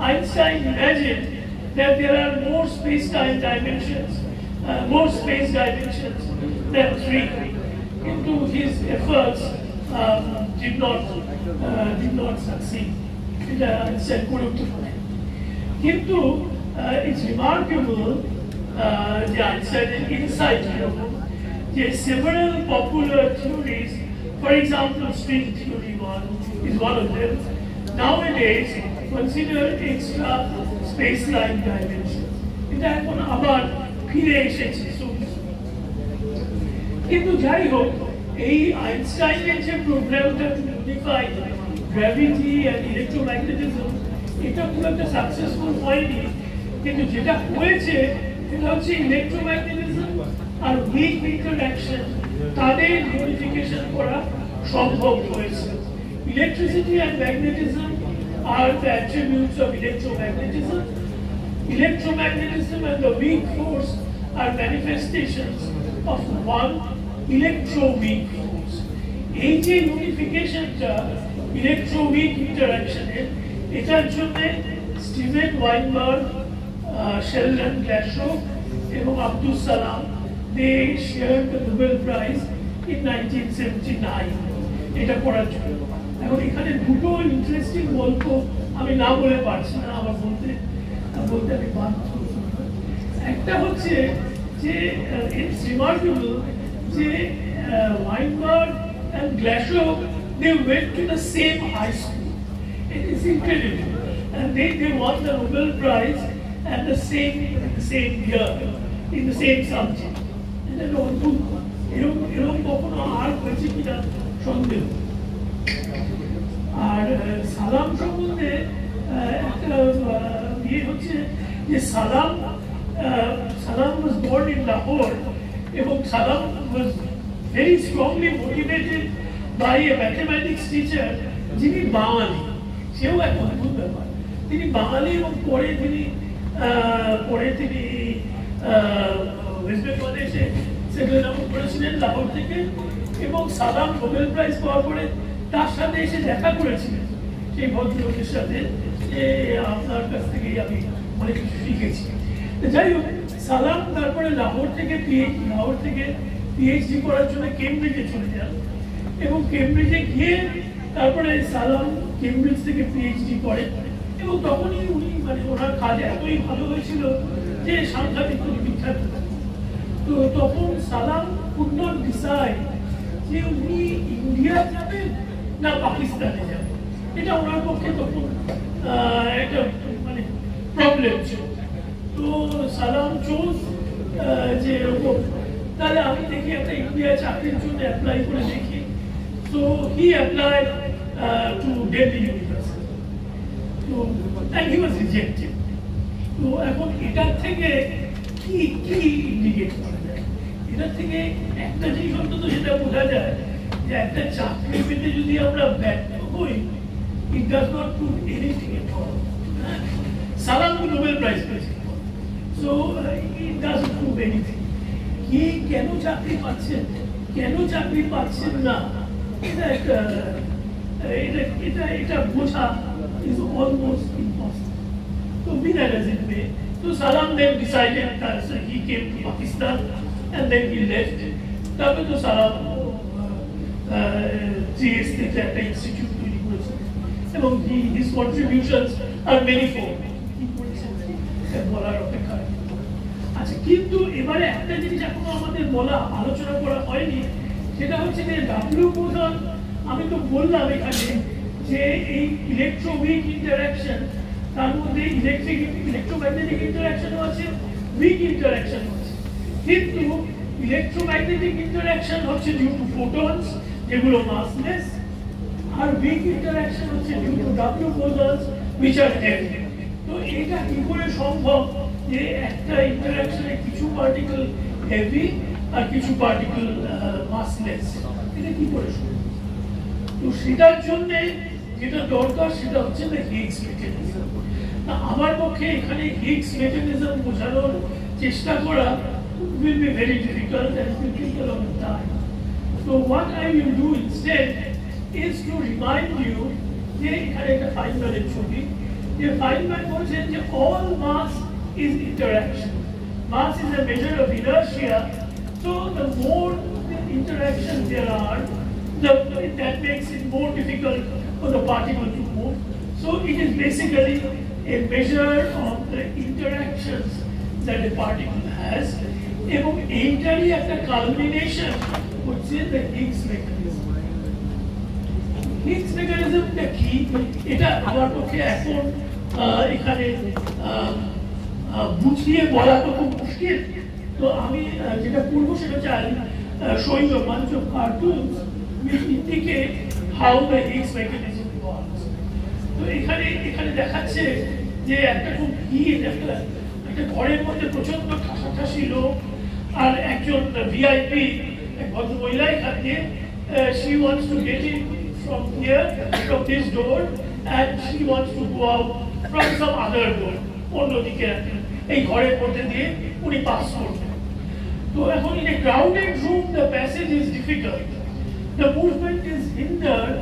Einstein imagined that there are more space-time dimensions, than 3. Into his efforts did not succeed. Einstein couldn't do it. Kintu it's remarkable the Einstein's insight here. There are several popular theories. For example, string theory is one of them. Nowadays, consider extra space-like dimensions. এটা এখন আবার ফিরে এসেছে। কিন্তু যাই হোক, এই আইনস্টাইনের যে প্রোগ্রামটা to unify gravity and electromagnetism, এটা খুব একটা সাকসেসফুল হয়নি। কিন্তু যেটা হয়েছে সেটা হচ্ছে ইলেকট্রোম্যাগনেটিজম আর উইক ইন্টারঅ্যাকশন তাদের ইউনিফিকেশন করা সম্ভব হয়েছে। Electricity and magnetism are the attributes of electromagnetism. Electromagnetism and the weak force are manifestations of one electro-weak force. এই যে ইউনিফিকেশনটা ইলেকট্রো-উইক ইন্টারঅ্যাকশনের, এটার জন্য স্টিভেন ওয়াইনবার্গ, শেলডন গ্ল্যাশো এবং Abdus Salam they shared the Nobel Prize in 1979 এটা করার জন্য। এখন এখানে দুটো ইন্টারেস্টিং গল্প আমি না বলে পারছি না, আমার বলতে আমি বাধ্য। একটা হচ্ছে যে it's remarkable যে Weinberg and Glashow they went to the same high school. It is incredible, and they won the Nobel Prize at the same year in the same subject. এরকম কখনো আর হয়েছে কিনা সন্দেহ। আর সালাম সম্বন্ধে একটা ইয়ে হচ্ছে যে সালাম was born in Lahore, এবং সালাম was very strongly motivated by a mathematics teacher যিনি বাঙালি। সেও এক অদ্ভুত ব্যাপার, তিনি বাঙালি এবং পরে তিনি ওয়েস্ট বেঙ্গলে এসে সেটেল করেছিলেন লাহোর থেকে, এবং সালাম নোবেল প্রাইজ পাওয়ার পরে তার সাথে এসে দেখা করেছিলেন সেই ভদ্রলোকের সাথে, যে আপনার কাছ থেকেই আমি অনেক কিছু শিখেছি। যাই হোক, সালাম তারপরে লাহোর থেকে পিএইচডি করার জন্য কেমব্রিজে চলে যান, এবং কেমব্রিজে গিয়ে তারপরে সালাম কেমব্রিজ থেকে পিএইচডি করেন, এবং তখনই উনি মানে ওনার কাজ এতই ভালো হয়েছিল যে সাংঘাতিক বিখ্যাত। তো তখন সালাম could not decide যে উনি ইন্ডিয়া যাবেন না পাকিস্তানে যাবেন। এটা ওনার পক্ষে তখন একটা মানে প্রবলেম ছিল। তো সালাম চোজ যে এরকম তাহলে আমি দেখি একটা ইন্ডিয়া চাকরির জন্য অ্যাপ্লাই করে দেখি। So he applied to Delhi university, তো and he was rejected. তো এখন এটার থেকে কি ইন্ডিকেট করা যায়? এটার থেকে একটা জিনিস অন্তত যেটা বোঝা যায় যে একটা চাকরি পেতে যদি আমরা ব্যর্থ হই, it does not prove anything at all. সালাম নোবেল প্রাইজ পেয়েছে, so it doesn't prove anything. কে কেন চাকরি পাচ্ছেন না, এটা বোঝা is almost impossible. So be that as it may, so Salam then decided that he came to Pakistan and then he left. তারপরে তো সালাম GS থেকে একটা ইনস্টিটিউট তৈরি করেছে, এবং his contributions are manifold. বলার অপেক্ষা আচ্ছা, কিন্তু এবারে একটা জিনিস এখনো আমাদের বলা আলোচনা করা হয়নি, সেটা হচ্ছে যে ডাব্লিউ বোসন, আমি তো বললাম এখানে যে এই ইলেকট্রোউইক ইন্টারঅ্যাকশন, তার মধ্যে ইলেকট্রোম্যাগনেটিক ইন্টারঅ্যাকশনও আছে, উইক ইন্টারঅ্যাকশনও আছে। কিন্তু ইলেকট্রোম্যাগনেটিক ইন্টারঅ্যাকশন হচ্ছে ডিউ টু ফোটনস, যেগুলো মাসলেস, আর উইক ইন্টারঅ্যাকশন হচ্ছে due to W bosons which are heavy। তো এটা কি করে সম্ভব যে একটা ইন্টারঅ্যাকশনে কিছু পার্টিকেল হেভি আর কিছু পার্টিকেল মাসলেস, এটা কি করে সম্ভব? তো সেটার জন্য যেটা দরকার সেটা হচ্ছে হিগস মেকানিজম। আমার পক্ষে এখানে হিগস মেকানিজম বোঝানোর চেষ্টা করা will be very difficult and will take a long time. So what I will do instead is to remind you যে এখানে একটা ফাইনম্যানের ছবি, যে ফাইনম্যান বলছেন যে all mass is interaction. Mass is a measure of inertia, so the more interaction there are, that makes it more difficult for the particle to move. So it is basically a measure of the interactions that a particle has, এবং এইটারই একটা culmination হচ্ছে the Higgs mechanism. Higgs mechanismটা কি, এটা আমার পক্ষে এখন এখানে বুঝিয়ে বলা তো খুব মুশকিল। তো আমি যেটা করবো সেটা হচ্ছে show you a bunch of cartoons which indicate how the Higgs mechanism works. তো এখানে দেখাচ্ছে যে একটা খুব ভিড়, একটা ঘরের মধ্যে প্রচন্ড ঠাসাঠাসি লোক, আর একজন ভিআইপি ভদ্র মহিলা এখানে she wants to get in from here, from this door, and she wants to go out from some other door, অন্যদিকে এই ঘরের মধ্যে দিয়ে উনি পাস করবেন। তো এখন in a crowded room the passage is difficult, the movement is hindered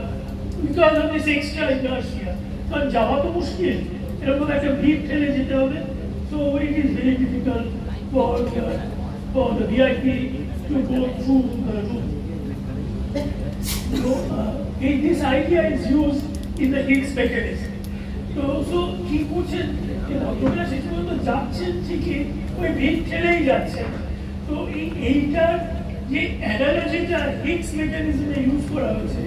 because of this extra inertia, কারণ যাওয়া তো মুশকিল, এরকম একটা ভিড় ঠেলে যেতে হবে। So it is very difficult for the VIP to go through the room. So this idea is used in the Higgs mechanism. So কি করছেন, ভদ্রমহিলা শেষ পর্যন্ত যাচ্ছেন ঠিকই, ওই ভিড় ঠেলেই যাচ্ছেন। তো এইটার যে অ্যানালজিটা হিগস মেকানিজমে ইউজ করা হয়েছে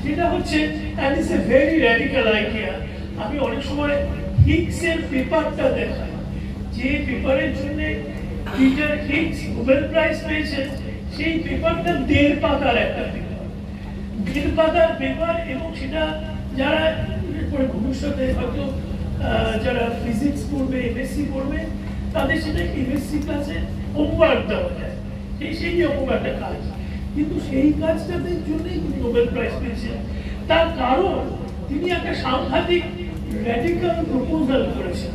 সেটা হচ্ছে, and it's a very radical idea. আমি অনেক সময় হিগসের পেপারটা দেখাই, যে পেপারের জন্য পিটার হিগস নোবেল প্রাইজ পেয়েছেন, সেই পেপারটা 1.5 পাতার একটা পেপার, 1.5 পাতার পেপার, এবং সেটা যারা পরে ভবিষ্যতে হয়তো যারা ফিজিক্স পড়বে, এমএসসি পড়বে, তাদের সেটা এমএসসি ক্লাসে হোমওয়ার্ক দেওয়া যায়, সেই রকম একটা কাজ। কিন্তু সেই কাজটাদের জন্যই নোবেল প্রাইজ পেয়েছেন। তার কারণ তিনি একটা সাংঘাতিক র্যাডিক্যাল প্রপোজাল করেছেন।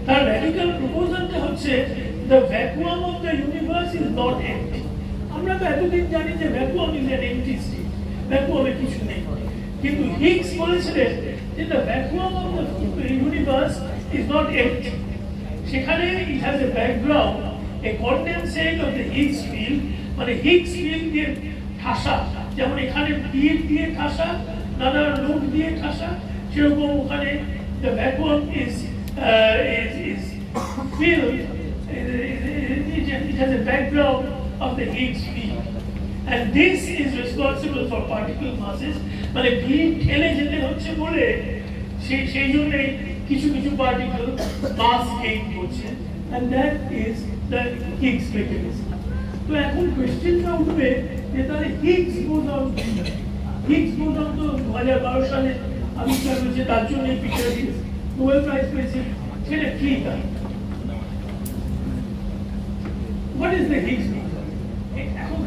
তার র্যাডিক্যাল প্রপোজালটা হচ্ছে the vacuum of the universe is not empty. আমরা তো এতদিন জানি যে vacuum is an empty state, vacuum-এ কিছু নেই, কিন্তু হিগস বলেছিলেন যে the vacuum of the universe is not empty. সেখানে it has a background, a condensate of the Higgs field, মানে Higgs field দিয়ে ঠাসা, যেমন এখানে ভিড় দিয়ে ঠাসা, নানা লোক দিয়ে ঠাসা, সেরকম ওখানে the vacuum is filled, it has a background of the Higgs field, and this is responsible for particle masses, মানে ভিড় ঠেলে যেতে হচ্ছে বলে সেই জন্যে কিছু পার্টিকেল মাস গেইন করছে, and that is the Higgs mechanism. তো এখন কোয়েশ্চেনটা উঠবে যে তাহলে হিগস বোসন কি? হিগস বোসন তো 2012 সালে আবিষ্কার হয়েছে, তার জন্য পিটার হিগস নোবেল প্রাইজ পেয়েছে, সেটা কি? তাই what is the Higgs boson? এখন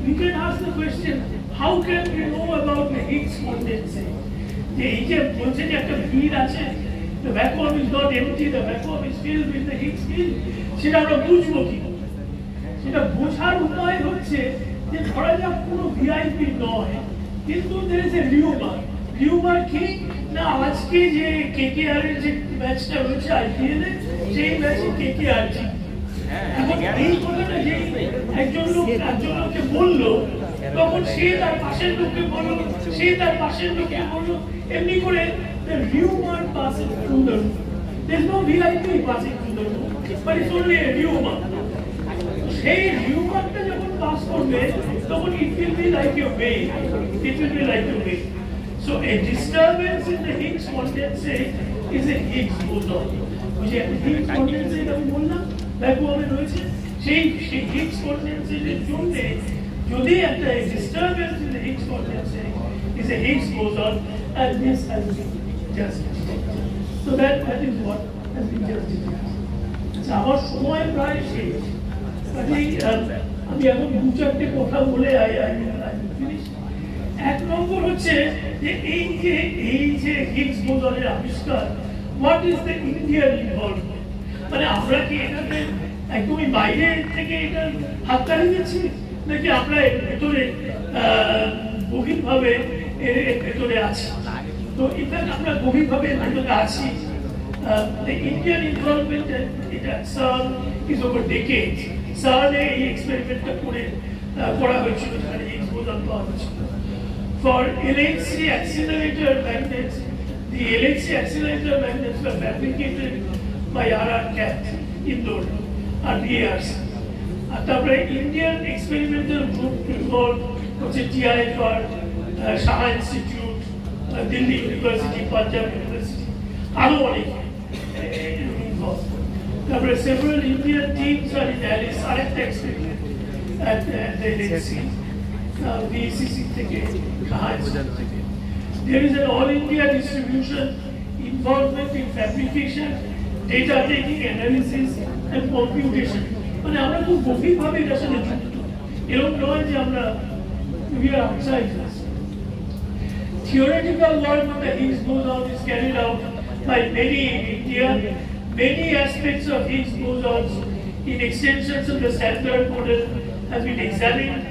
we can ask the question, how can we know about the Higgs condensate? যে এই যে বলছে যে একটা ভিড় আছে, the vacuum is not empty, the vacuum is filled with the Higgs field, সেটা আমরা বুঝবো কি? সেটা বোঝার উপায় হচ্ছে যে ধরা যাক কোনো ভিআইপি নয়, কিন্তু there is a রিউমার কি না, আজকে যে কেকেআর এর যে ম্যাচটা হয়েছে আইপিএল এ, সেই ম্যাচে কেকেআর জিতবে। এখন এই কথাটা যে একজন লোককে বললো, তখন সে তার পাশের লোককে বললো, সে তার পাশের লোককে বললো, এমনি করে the rumor passes through the room. There is no VIP passing through the room, but it's only a rumor. সেই হিউমানটা যখন পাস করবে তখন it will be like a wave. It will be like a wave. So a disturbance in the Higgs condensate is a Higgs boson. ওই যে Higgs condensate আমি বললাম ব্যাকওয়ার্মে রয়েছে, সেই Higgs condensateর জন্য যদি একটা disturbance in the Higgs condensate is a Higgs boson, and this has been just detected. So that is what has been just detected. আমার সময় প্রায় শেষ, আমি এখন দু চারটে কথা বলে এক নম্বর হচ্ছে যে এই যে হিগস বোসনের আবিষ্কার, what is the Indian involvement, মানে আমরা কি এটাকে একদমই বাইরে থেকে এটা হাততালি দিচ্ছি, নাকি আমরা এর ভেতরে গভীরভাবে এর ভেতরে আছি? তো ইনফ্যাক্ট আমরা গভীরভাবে এর ভেতরে আছি। The Indian involvement at CERN is over decades. CERN এই এক্সপেরিমেন্টটা করা হয়েছিল, যেখানে হিগস বোসন পাওয়া হয়েছিল। For LHC accelerator magnets, the LHC accelerator magnets were fabricated by R.R. Cat, Indore, and DARC. আর তারপরে ইন্ডিয়ান এক্সপেরিমেন্টাল গ্রুপ ইনভলভ হচ্ছে TIFR, Shah institute, Delhi university, Punjab university, আরো অনেক। তারপরে several Indian teams are in Alice, আরেকটা experiment at the LHC, VCC থেকে, Shah institute থেকে। There is an all-India distribution involvement in fabrication, data taking, analysis, and computation. মানে আমরা খুব গভীরভাবে এটার সাথে যুক্ত, এরকম নয় যে আমরা we are outside this. Theoretical work on the Higgs boson is carried out by many in India. Many aspects of Higgs bosons in extensions of the Standard Model have been examined.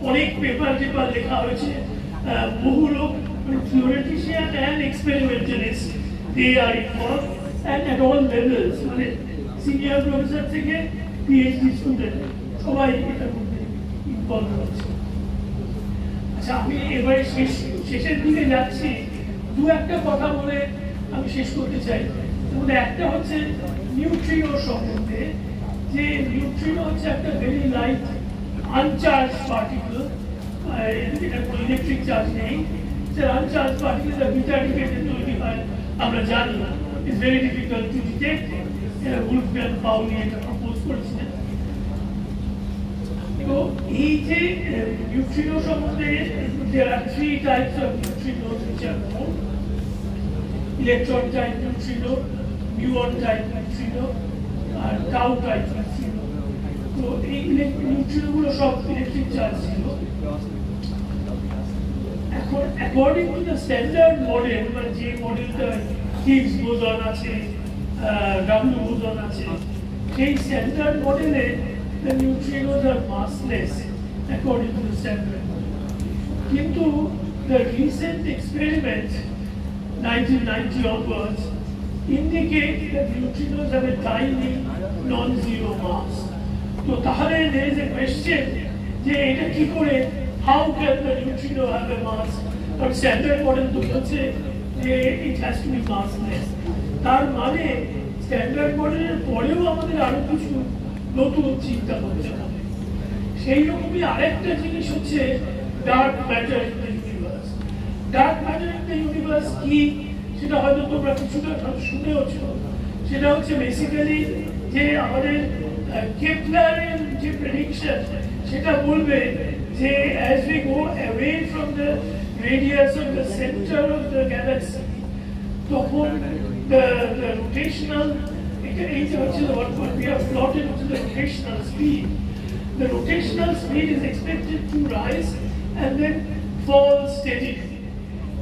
অনেক paper লেখা হয়েছে, বহু লোক theoretician and experimentalist, they are involved, and at all levels, মানে senior professor থেকে PhD student সবাই এটার মধ্যে ইনভলভ হচ্ছে। আচ্ছা, আমি এবারে শেষের দিকে যাচ্ছি, দু একটা কথা বলে আমি শেষ করতে চাই। একটা হচ্ছে নিউট্রিনো সম্বন্ধে, যে নিউট্রিনো হচ্ছে একটা ভেরি লাইট আনচার্জ পার্টিকেল, এটা কোনো ইলেকট্রিক চার্জ নেই, যে আনচার্জ পার্টিকেল বিটা ডিকেটে তৈরি হয় আমরা জানি, it's very difficult to detect. Wolfgang Pauli এটা প্রপোজ করেছিলেন। তো এই যে নিউট্রিনো সম্বন্ধে there are three types of neutrinos which are known: electron type neutrino, muon type neutrino, R tau type neutrino. তো এই নিউট্রিনো গুলো সব ইলেকট্রিক চার্জ ছিল। এখন according to the standard model, মানে যে মডেলটা হিগস বোসন আছে, ডাব্লিউ বোসন আছে, সেই স্ট্যান্ডার্ড মডেলে the neutrinos are massless according to the standard model. কিন্তু the recent experiments 1990 onwards indicate that neutrinos have a tiny non-zero mass. So তাহলে there is a question যে এটা কি করে, how can the neutrino have a mass? But standard model তো বলছে যে it has to be massless. তার মানে স্ট্যান্ডার্ড মডেলের পরেও আমাদের আরো কিছু নতুন চিন্তা করতে হবে। সেই রকমই আরেকটা জিনিস হচ্ছে dark matter in the universe. Dark matter in the universe কি, সেটা হয়তো তোমরা কিছুটা শুনেওছ। সেটা হচ্ছে বেসিক্যালি যে আমাদের কেপলারের যে প্রেডিকশন, সেটা বলবে যে as we go away from the radius of the center of the galaxy, তখন the rotational, it's what we have plotted to the rotational speed. The rotational speed is expected to rise and then fall steadily.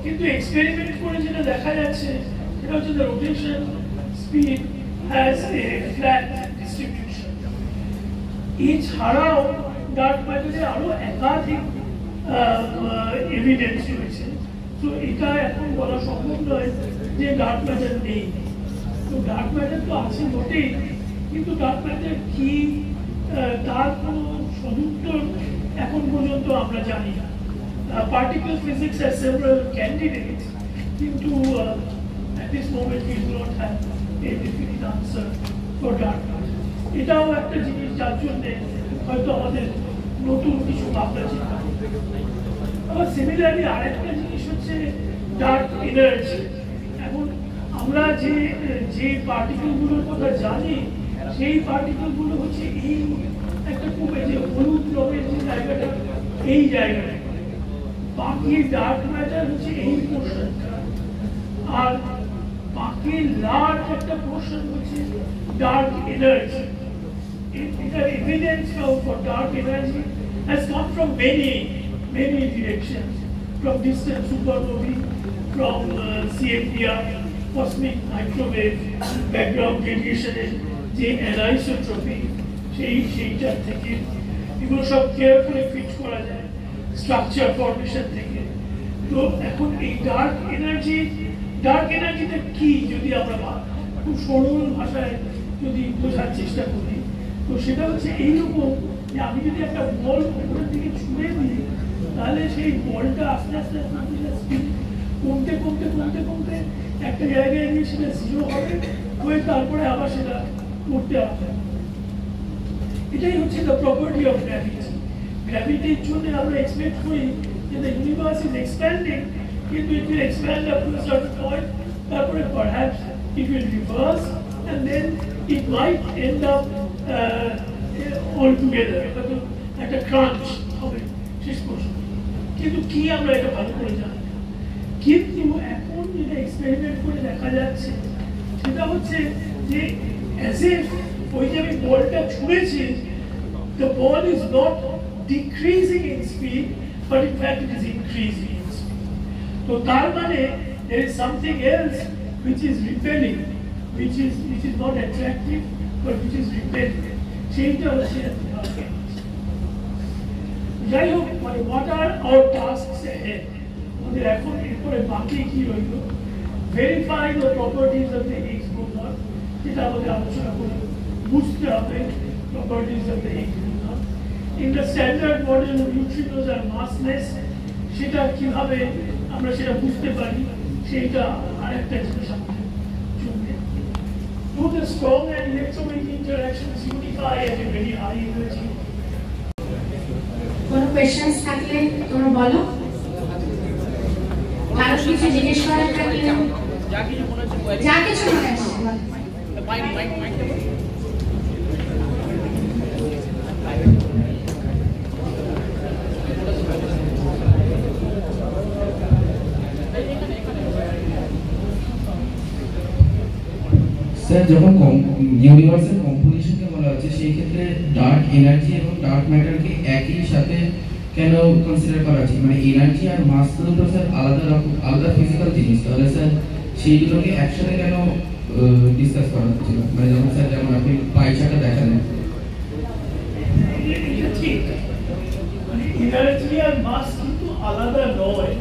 কিন্তু experiment করে যেটা দেখা যাচ্ছে, সেটা হচ্ছে the rotation speed has a flat distribution. এছাড়াও dark ম্যাটারে আরো একাধিক এভিডেন্স রয়েছে। তো এটা এখন বলা সম্ভব নয় যে ডার্ক ম্যাটার নেই। তো ডার্ক ম্যাটার তো আছে বটেই, কিন্তু ডার্ক ম্যাটার কি তার কোনো সদুত্তর এখন পর্যন্ত আমরা জানি না। Particle physics has several candidates, কিন্তু at this moment we do not have a definite answer for dark matter. এটাও একটা জিনিস যার জন্য হয়তো আমাদের নতুন কিছু ভাবনা চিন্তা করতে হবে। আবার সিমিলারলি আরেকটা জিনিস হচ্ছে ডার্ক এনার্জি। এখন আমরা যে যে পার্টিকেলগুলোর কথা জানি সেই পার্টিকেলগুলো হচ্ছে এই একটা খুব যে হলুদ রঙের যে জায়গাটা, এই জায়গাটা, বাকি ডার্ক ম্যাটার হচ্ছে এই পোর্শনটা, আর বাকি লার্জ একটা পোর্শন হচ্ছে ডার্ক এনার্জি। এটা evidence for dark energy has come from many directions, from distant supernovae, from CMBR, cosmic microwave, background radiation, যে anisotropy, সেইটার থেকে এগুলো সব কেয়ারফুলি ফিট করা যায় স্ট্রাকচার ফরমেশন থেকে। তো এখন এই ডার্ক এনার্জিটা কি যদি আমরা খুব সরল ভাষায় যদি বোঝার চেষ্টা করি, তো সেটা হচ্ছে এইরকম যে আমি যদি একটা বল উপরের দিকে ছুঁড়ে দিই, তাহলে সেই বলটা আস্তে আস্তে স্পিড কমতে একটা জায়গায় গিয়ে সেটা জিরো হবে, হয়ে তারপরে আবার সেটা করতে হবে। এটাই হচ্ছে দ্য প্রপার্টি অফ গ্র্যাভিটি। গ্র্যাভিটির জন্য আমরা এক্সপেক্ট করি যে দ্য ইউনিভার্স ইজ এক্সপ্যান্ডিং, কিন্তু it will expand up to a certain point, তারপরে perhaps it will reverse and then it might end up all together, একটা ক্রাঞ্চ হবে শেষ পর্যন্ত। কিন্তু কি আমরা এটা ভালো করে জানি, কিন্তু এখন যেটা এক্সপেরিমেন্ট করে দেখা যাচ্ছে সেটা হচ্ছে যে as if ওই যে আমি বলটা ছুঁড়েছি, the ball is not decreasing in speed, but in fact it is increasing in speed. তো তার মানে there is something else which is repelling, which is not attractive, but which is repelling. সেইটা হচ্ছে যাই হোক, মানে what are our tasks ahead? আমাদের এখন এরপরে বাকি কি রইল, verify the properties of the Higgs boson, যেটা আমাদের আলোচনা করে বুঝতে হবে properties of the Higgs boson. In the standard model, neutrinos are massless, সেটা কিভাবে আমরা সেটা বুঝতে পারি, সেইটা আরেকটা জিনিস আমাদের চলবে। Do the strong and electroweak interactions unify at a very high energy? কোনো কোয়েশ্চেন্স থাকলে তোমরা বলো, আর কিছু জিজ্ঞেস করার থাকলে যা কিছু মনে আসে। স্যার, যখন ইউনিভার্সের কম্পোজিশনকে বলা হচ্ছে, সেই ক্ষেত্রে ডার্ক এনার্জি এবং ডার্ক ম্যাটারকে একই সাথে কেন কনসিডার করা হচ্ছে? মানে এনার্জি আর মাস দুটো স্যার আলাদা ফিজিক্যাল জিনিস, তাহলে স্যার সেইগুলোকে একসাথে কেন ডিসকাস করা হচ্ছে? মানে যেমন স্যার, যেমন আপনি পাইচাটা দেখালেন, এনার্জি আর মাস কিন্তু আলাদা নয়।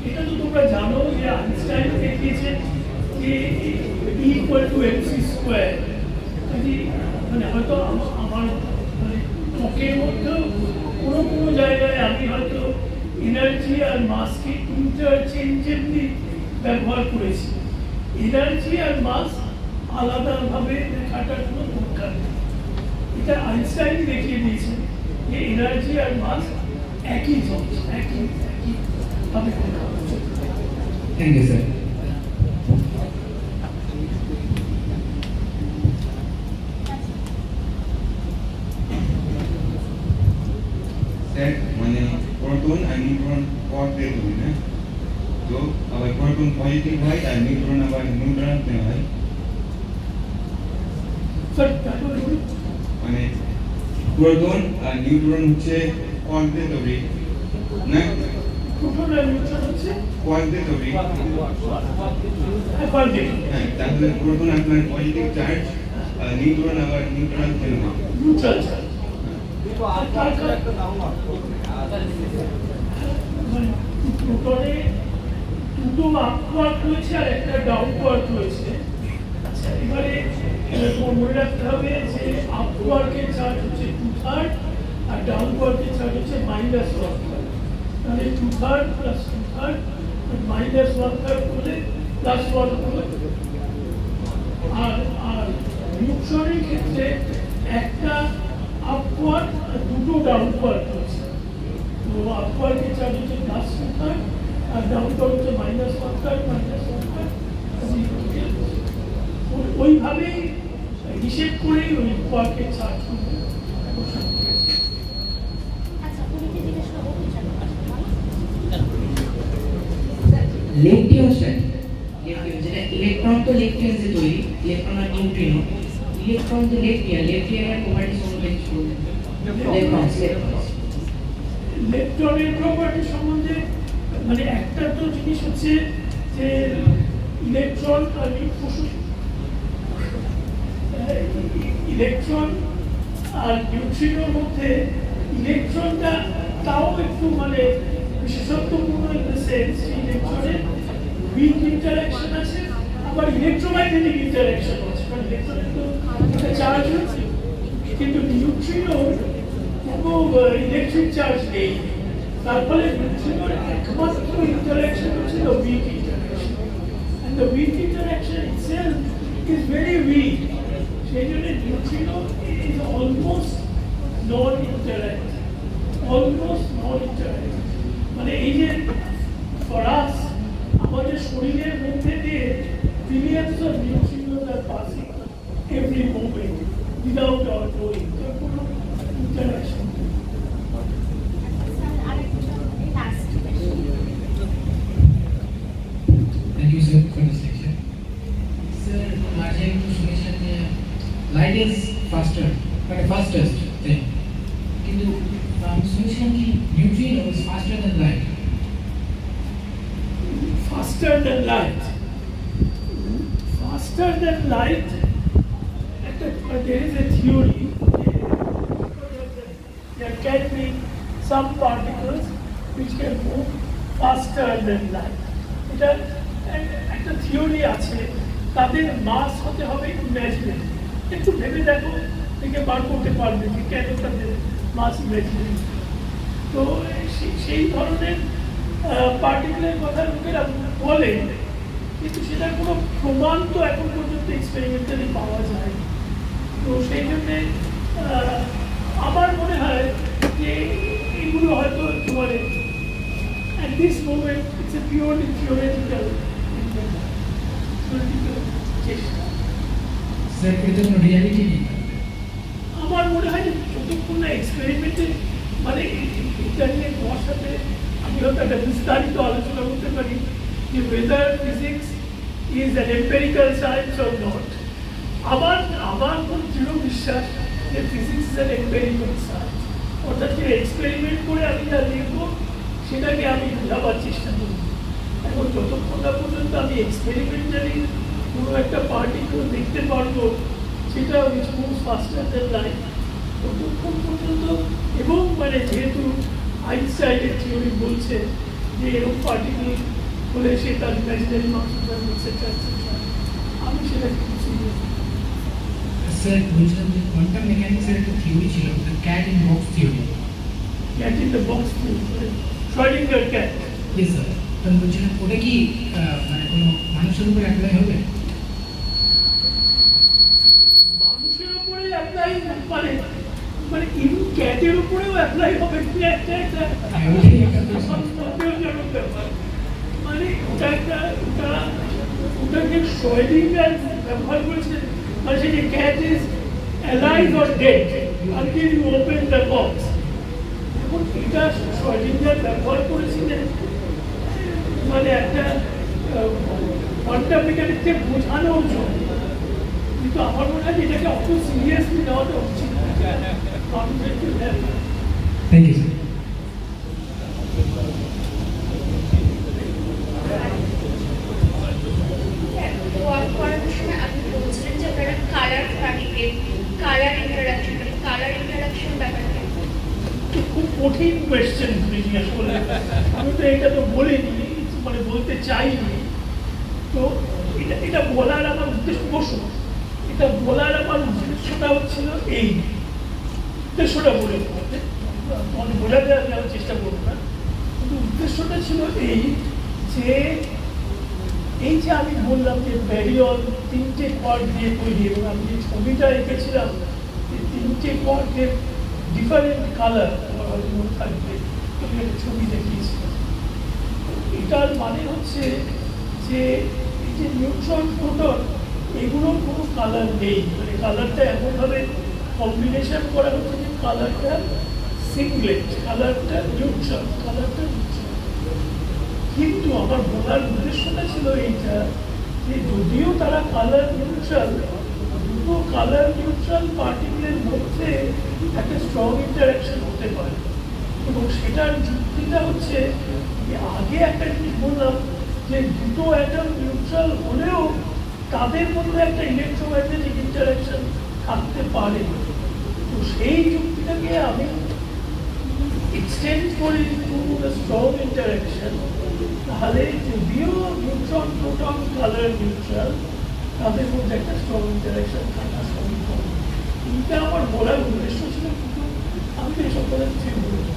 এটা তো তোমরা জানো যে আইনস্টাইন দেখিয়েছেন যে ইকুয়াল টু mc স্কোয়ার। যদি মানে হয়তো আমার মানে ত্বকের মধ্যেও কোনো জায়গায় আমি হয়তো এনার্জি আর মাসকে ইন্টারচেঞ্জেবলি ব্যবহার করেছি। এনার্জি আর মাস আলাদাভাবে দেখাটার কোনো দরকার নেই। এটা আইনস্টাইন দেখিয়ে দিয়েছেন যে এনার্জি আর মাস একই জিনিস, একইভাবে করা হচ্ছে। Thank you sir. মানে প্রোটন আর নিউট্রন কোঅর্ডিনেট হবে না, তো আবার প্রোটন পজিটিভ হয় আর নিউট্রন আবার নিউট্রাল হয়। মানে প্রোটন আর নিউট্রন হচ্ছে কোঅর্ডিনেট হবে না, প্রোটন আর নিউট্রন হচ্ছে কোঅর্ডিনেট হবে। হ্যাঁ, তাহলে প্রোটন আপনার পজিটিভ চার্জ আর নিউট্রন আবার নিউট্রাল কেন হয়? Neutral charge. প্রোটনে দুটো আপওয়ার্ক রয়েছে আর একটা ডাউনওয়ার্ক রয়েছে। আচ্ছা, এবারে মনে রাখতে হবে যে আপওয়ার্কের চার্জ হচ্ছে 2/3 আর ডাউনওয়ার্কের চার্জ হচ্ছে -1/3। তাহলে 2/3 + 2/3 -1/3 করলে +1 হবে। আর নিউট্রনের ক্ষেত্রে একটা আপওয়ার্ড দুটো ডাউনওয়ার্ড রয়েছে। তো আপওয়ার্ডের চার্জ হচ্ছে +1/3 আর ডাউনওয়ার্ড হচ্ছে -1/3 -1/3। ওইভাবেই হিসেব করেই ওই ওয়ার্কের চার্জ লেকটিয়ন স্ট্যান্ড যেটা ইলেকট্রন তো লেকটিয়ন যে তৈরি, ইলেকট্রন আর নিউট্রিনো। ইলেকট্রন তো লেকটিয়নের প্রপার্টি সম্বন্ধে কিছু ইলেকট্রনের প্রপার্টি সম্বন্ধে মানে একটা তো জিনিস হচ্ছে যে ইলেকট্রন আর নিউট্রিনোর মধ্যে ইলেকট্রনটা তাও একটু মানে বিশেষত্বপূর্ণ ইন দ্য সেন্স ইলেকট্রনের উইক ইন্টারাকশন আছে, আবার ইলেকট্রোম্যাগনেটিক ইন্টারাকশন আছে। কারণ ইলেকট্রনের তো একটা চার্জ আছে, কিন্তু নিউট্রিনোর কোনো ইলেকট্রিক চার্জ নেই। তার ফলে নিউট্রিনোর একমাত্র ইন্টারাকশন হচ্ছে the weak interaction, and the weak interaction itself is very weak. সেই জন্য নিউট্রিনো is almost non-interactive, মানে এই যে for us আমাদের শরীরের মধ্যে দিয়ে billions of neutrinos are passing every moment without our knowing. কোনো interaction. Thank you, sir, for this lecture. Sir, margin को सुनिश्चित है light is faster, but fastest thing. किंतु हम सुनिश्चित कि neutrino is faster than light. Faster than light. Faster than light. There is a theory. There can be some particles which can move faster than light. এটা একটা theory আছে, তাদের মাস হতে হবে ইমাজিনারি। একটু ভেবে দেখো, থেকে বার করতে পারবে যে কেন তাদের মাস ইমাজিনারি। তো সেই ধরনের পার্টিকুলার কথা লোকেরা বলে, কিন্তু সেটার কোনো প্রমাণ তো এখন পর্যন্ত এক্সপেরিমেন্টালি পাওয়া যায়। তো সেই জন্যে আমার মনে হয় যে এগুলো হয়তো মানে at this moment it's a purely theoretical চেষ্টা। Sir, এটা কোনো রিয়ালিটি নেই। আমার মনে হয় যে যতক্ষণ না এক্সপেরিমেন্টে মানে এটা নিয়ে তোমার সাথে আমি হয়তো একটা বিস্তারিত আলোচনা করতে পারি যে whether physics is an empirical science or not. আমার খুব দৃঢ় বিশ্বাস যে physics is an empirical science, অর্থাৎ যে এক্সপেরিমেন্ট করে আমি যা দেখবো সেটাকে আমি বোঝাবার চেষ্টা করি। এখন যতক্ষণ না পর্যন্ত আমি এক্সপেরিমেন্টালি কোনো একটা পার্টিকেল দেখতে পারবো সেটা উইচ মুভস ফাস্টার দ্যান লাইট, ততক্ষণ পর্যন্ত। এবং মানে যেহেতু আইনস্টাইনের থিওরি বলছে যে এরকম পার্টিকেল হলে সে তার ইমাজিনারি মাস এটসেট্রা এটসেট্রা, আমি সেটাকে কিছু স্যার বলছিলাম যে কোয়ান্টাম মেকানিক্সের একটা থিওরি ছিল, cat in box theory. Cat in the box theory, Schrödinger cat. G sir, তো বলছিলাম ওটা কি মানে কোনো মানুষের উপর অ্যাপ্লাই হবে? মানুষের উপরে অ্যাপ্লাই মানে মানে ইন ক্যাটের উপরেও অ্যাপ্লাই হবে কি একটা সন্দেহজনক ব্যাপার। মানে ওটাকে শ্রোডিঙ্গার ব্যবহার করেছে, মানে সেই যে cat is alive or dead until you open the box. এখন এটা শ্রোডিঙ্গার ব্যবহার করেছিলেন মানে একটা কোয়ান্টাম মেকানিক্সকে বোঝানোর জন্য, কিন্তু আমার মনে হয় এটাকে অত সিরিয়াসলি নেওয়াটা উচিত। Thank you sir. আপনি বলছিলেন যে আপনারা কালার পার্টিকেল কালার ইন্টারাকশন ব্যাপারটা খুব কঠিন কোয়েশ্চেন তুমি জিজ্ঞেস করলে। আমি তো এটা তো বলিনি, মানে বলতে চাইনি। তো এটা বলার আমার উদ্দেশ্য বসো, এটা বলার আমার উদ্দেশ্যটা হচ্ছিল এই উদ্দেশ্যটা বলে মানে বোঝাতে আমি চেষ্টা করবো না, কিন্তু উদ্দেশ্যটা ছিল এই যে আমি বললাম যে ব্যারিয়ন 3টে কোয়ার্ক দিয়ে তৈরি, এবং আমি যে ছবিটা এঁকেছিলাম 3টে কোয়ার্কের ডিফারেন্ট কালার হয়তো মনে থাকবে, তুমি একটা ছবি দেখিয়েছি। এটার মানে হচ্ছে যে এই যে নিউট্রন প্রোটন এগুলোর কোনো কালার নেই, মানে কালারটা এমনভাবে কম্বিনেশন করা হচ্ছে যে কালারটা সিংলেট, কালারটা নিউট্রাল, কালারটা নিউট্রাল। কিন্তু আমার বলার উদ্দেশ্যটা ছিল এইটা যে যদিও তারা কালার নিউট্রাল, দুটো কালার নিউট্রাল পার্টিকেলের মধ্যে একটা স্ট্রং ইন্টারাকশন হতে পারে, এবং সেটার যুক্তিটা হচ্ছে যে আগে একটা জিনিস বললাম যে দুটো অ্যাটম নিউট্রাল হলেও তাদের মধ্যে একটা ইলেকট্রোম্যাগনেটিক ইন্টারাকশন থাকতে পারে। তো সেই যুক্তিটাকে আমি এক্সটেন্ড করি টু দ্য স্ট্রং ইন্টারাকশন। তাহলে যদিও নিউট্রন প্রোটন কালার নিউট্রাল, তাদের মধ্যে একটা স্ট্রং ইন্টারাকশন থাকা সম্ভব। এইটা আমার বলার উদ্দেশ্য ছিল, কিন্তু আমি তো এসব করে ঠিক বলবো।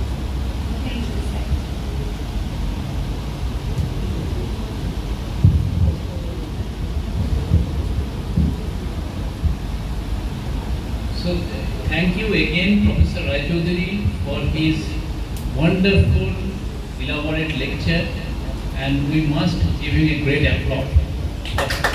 So thank you again, Professor Raychaudhuri, for his wonderful, elaborate lecture, and we must give him a great applause.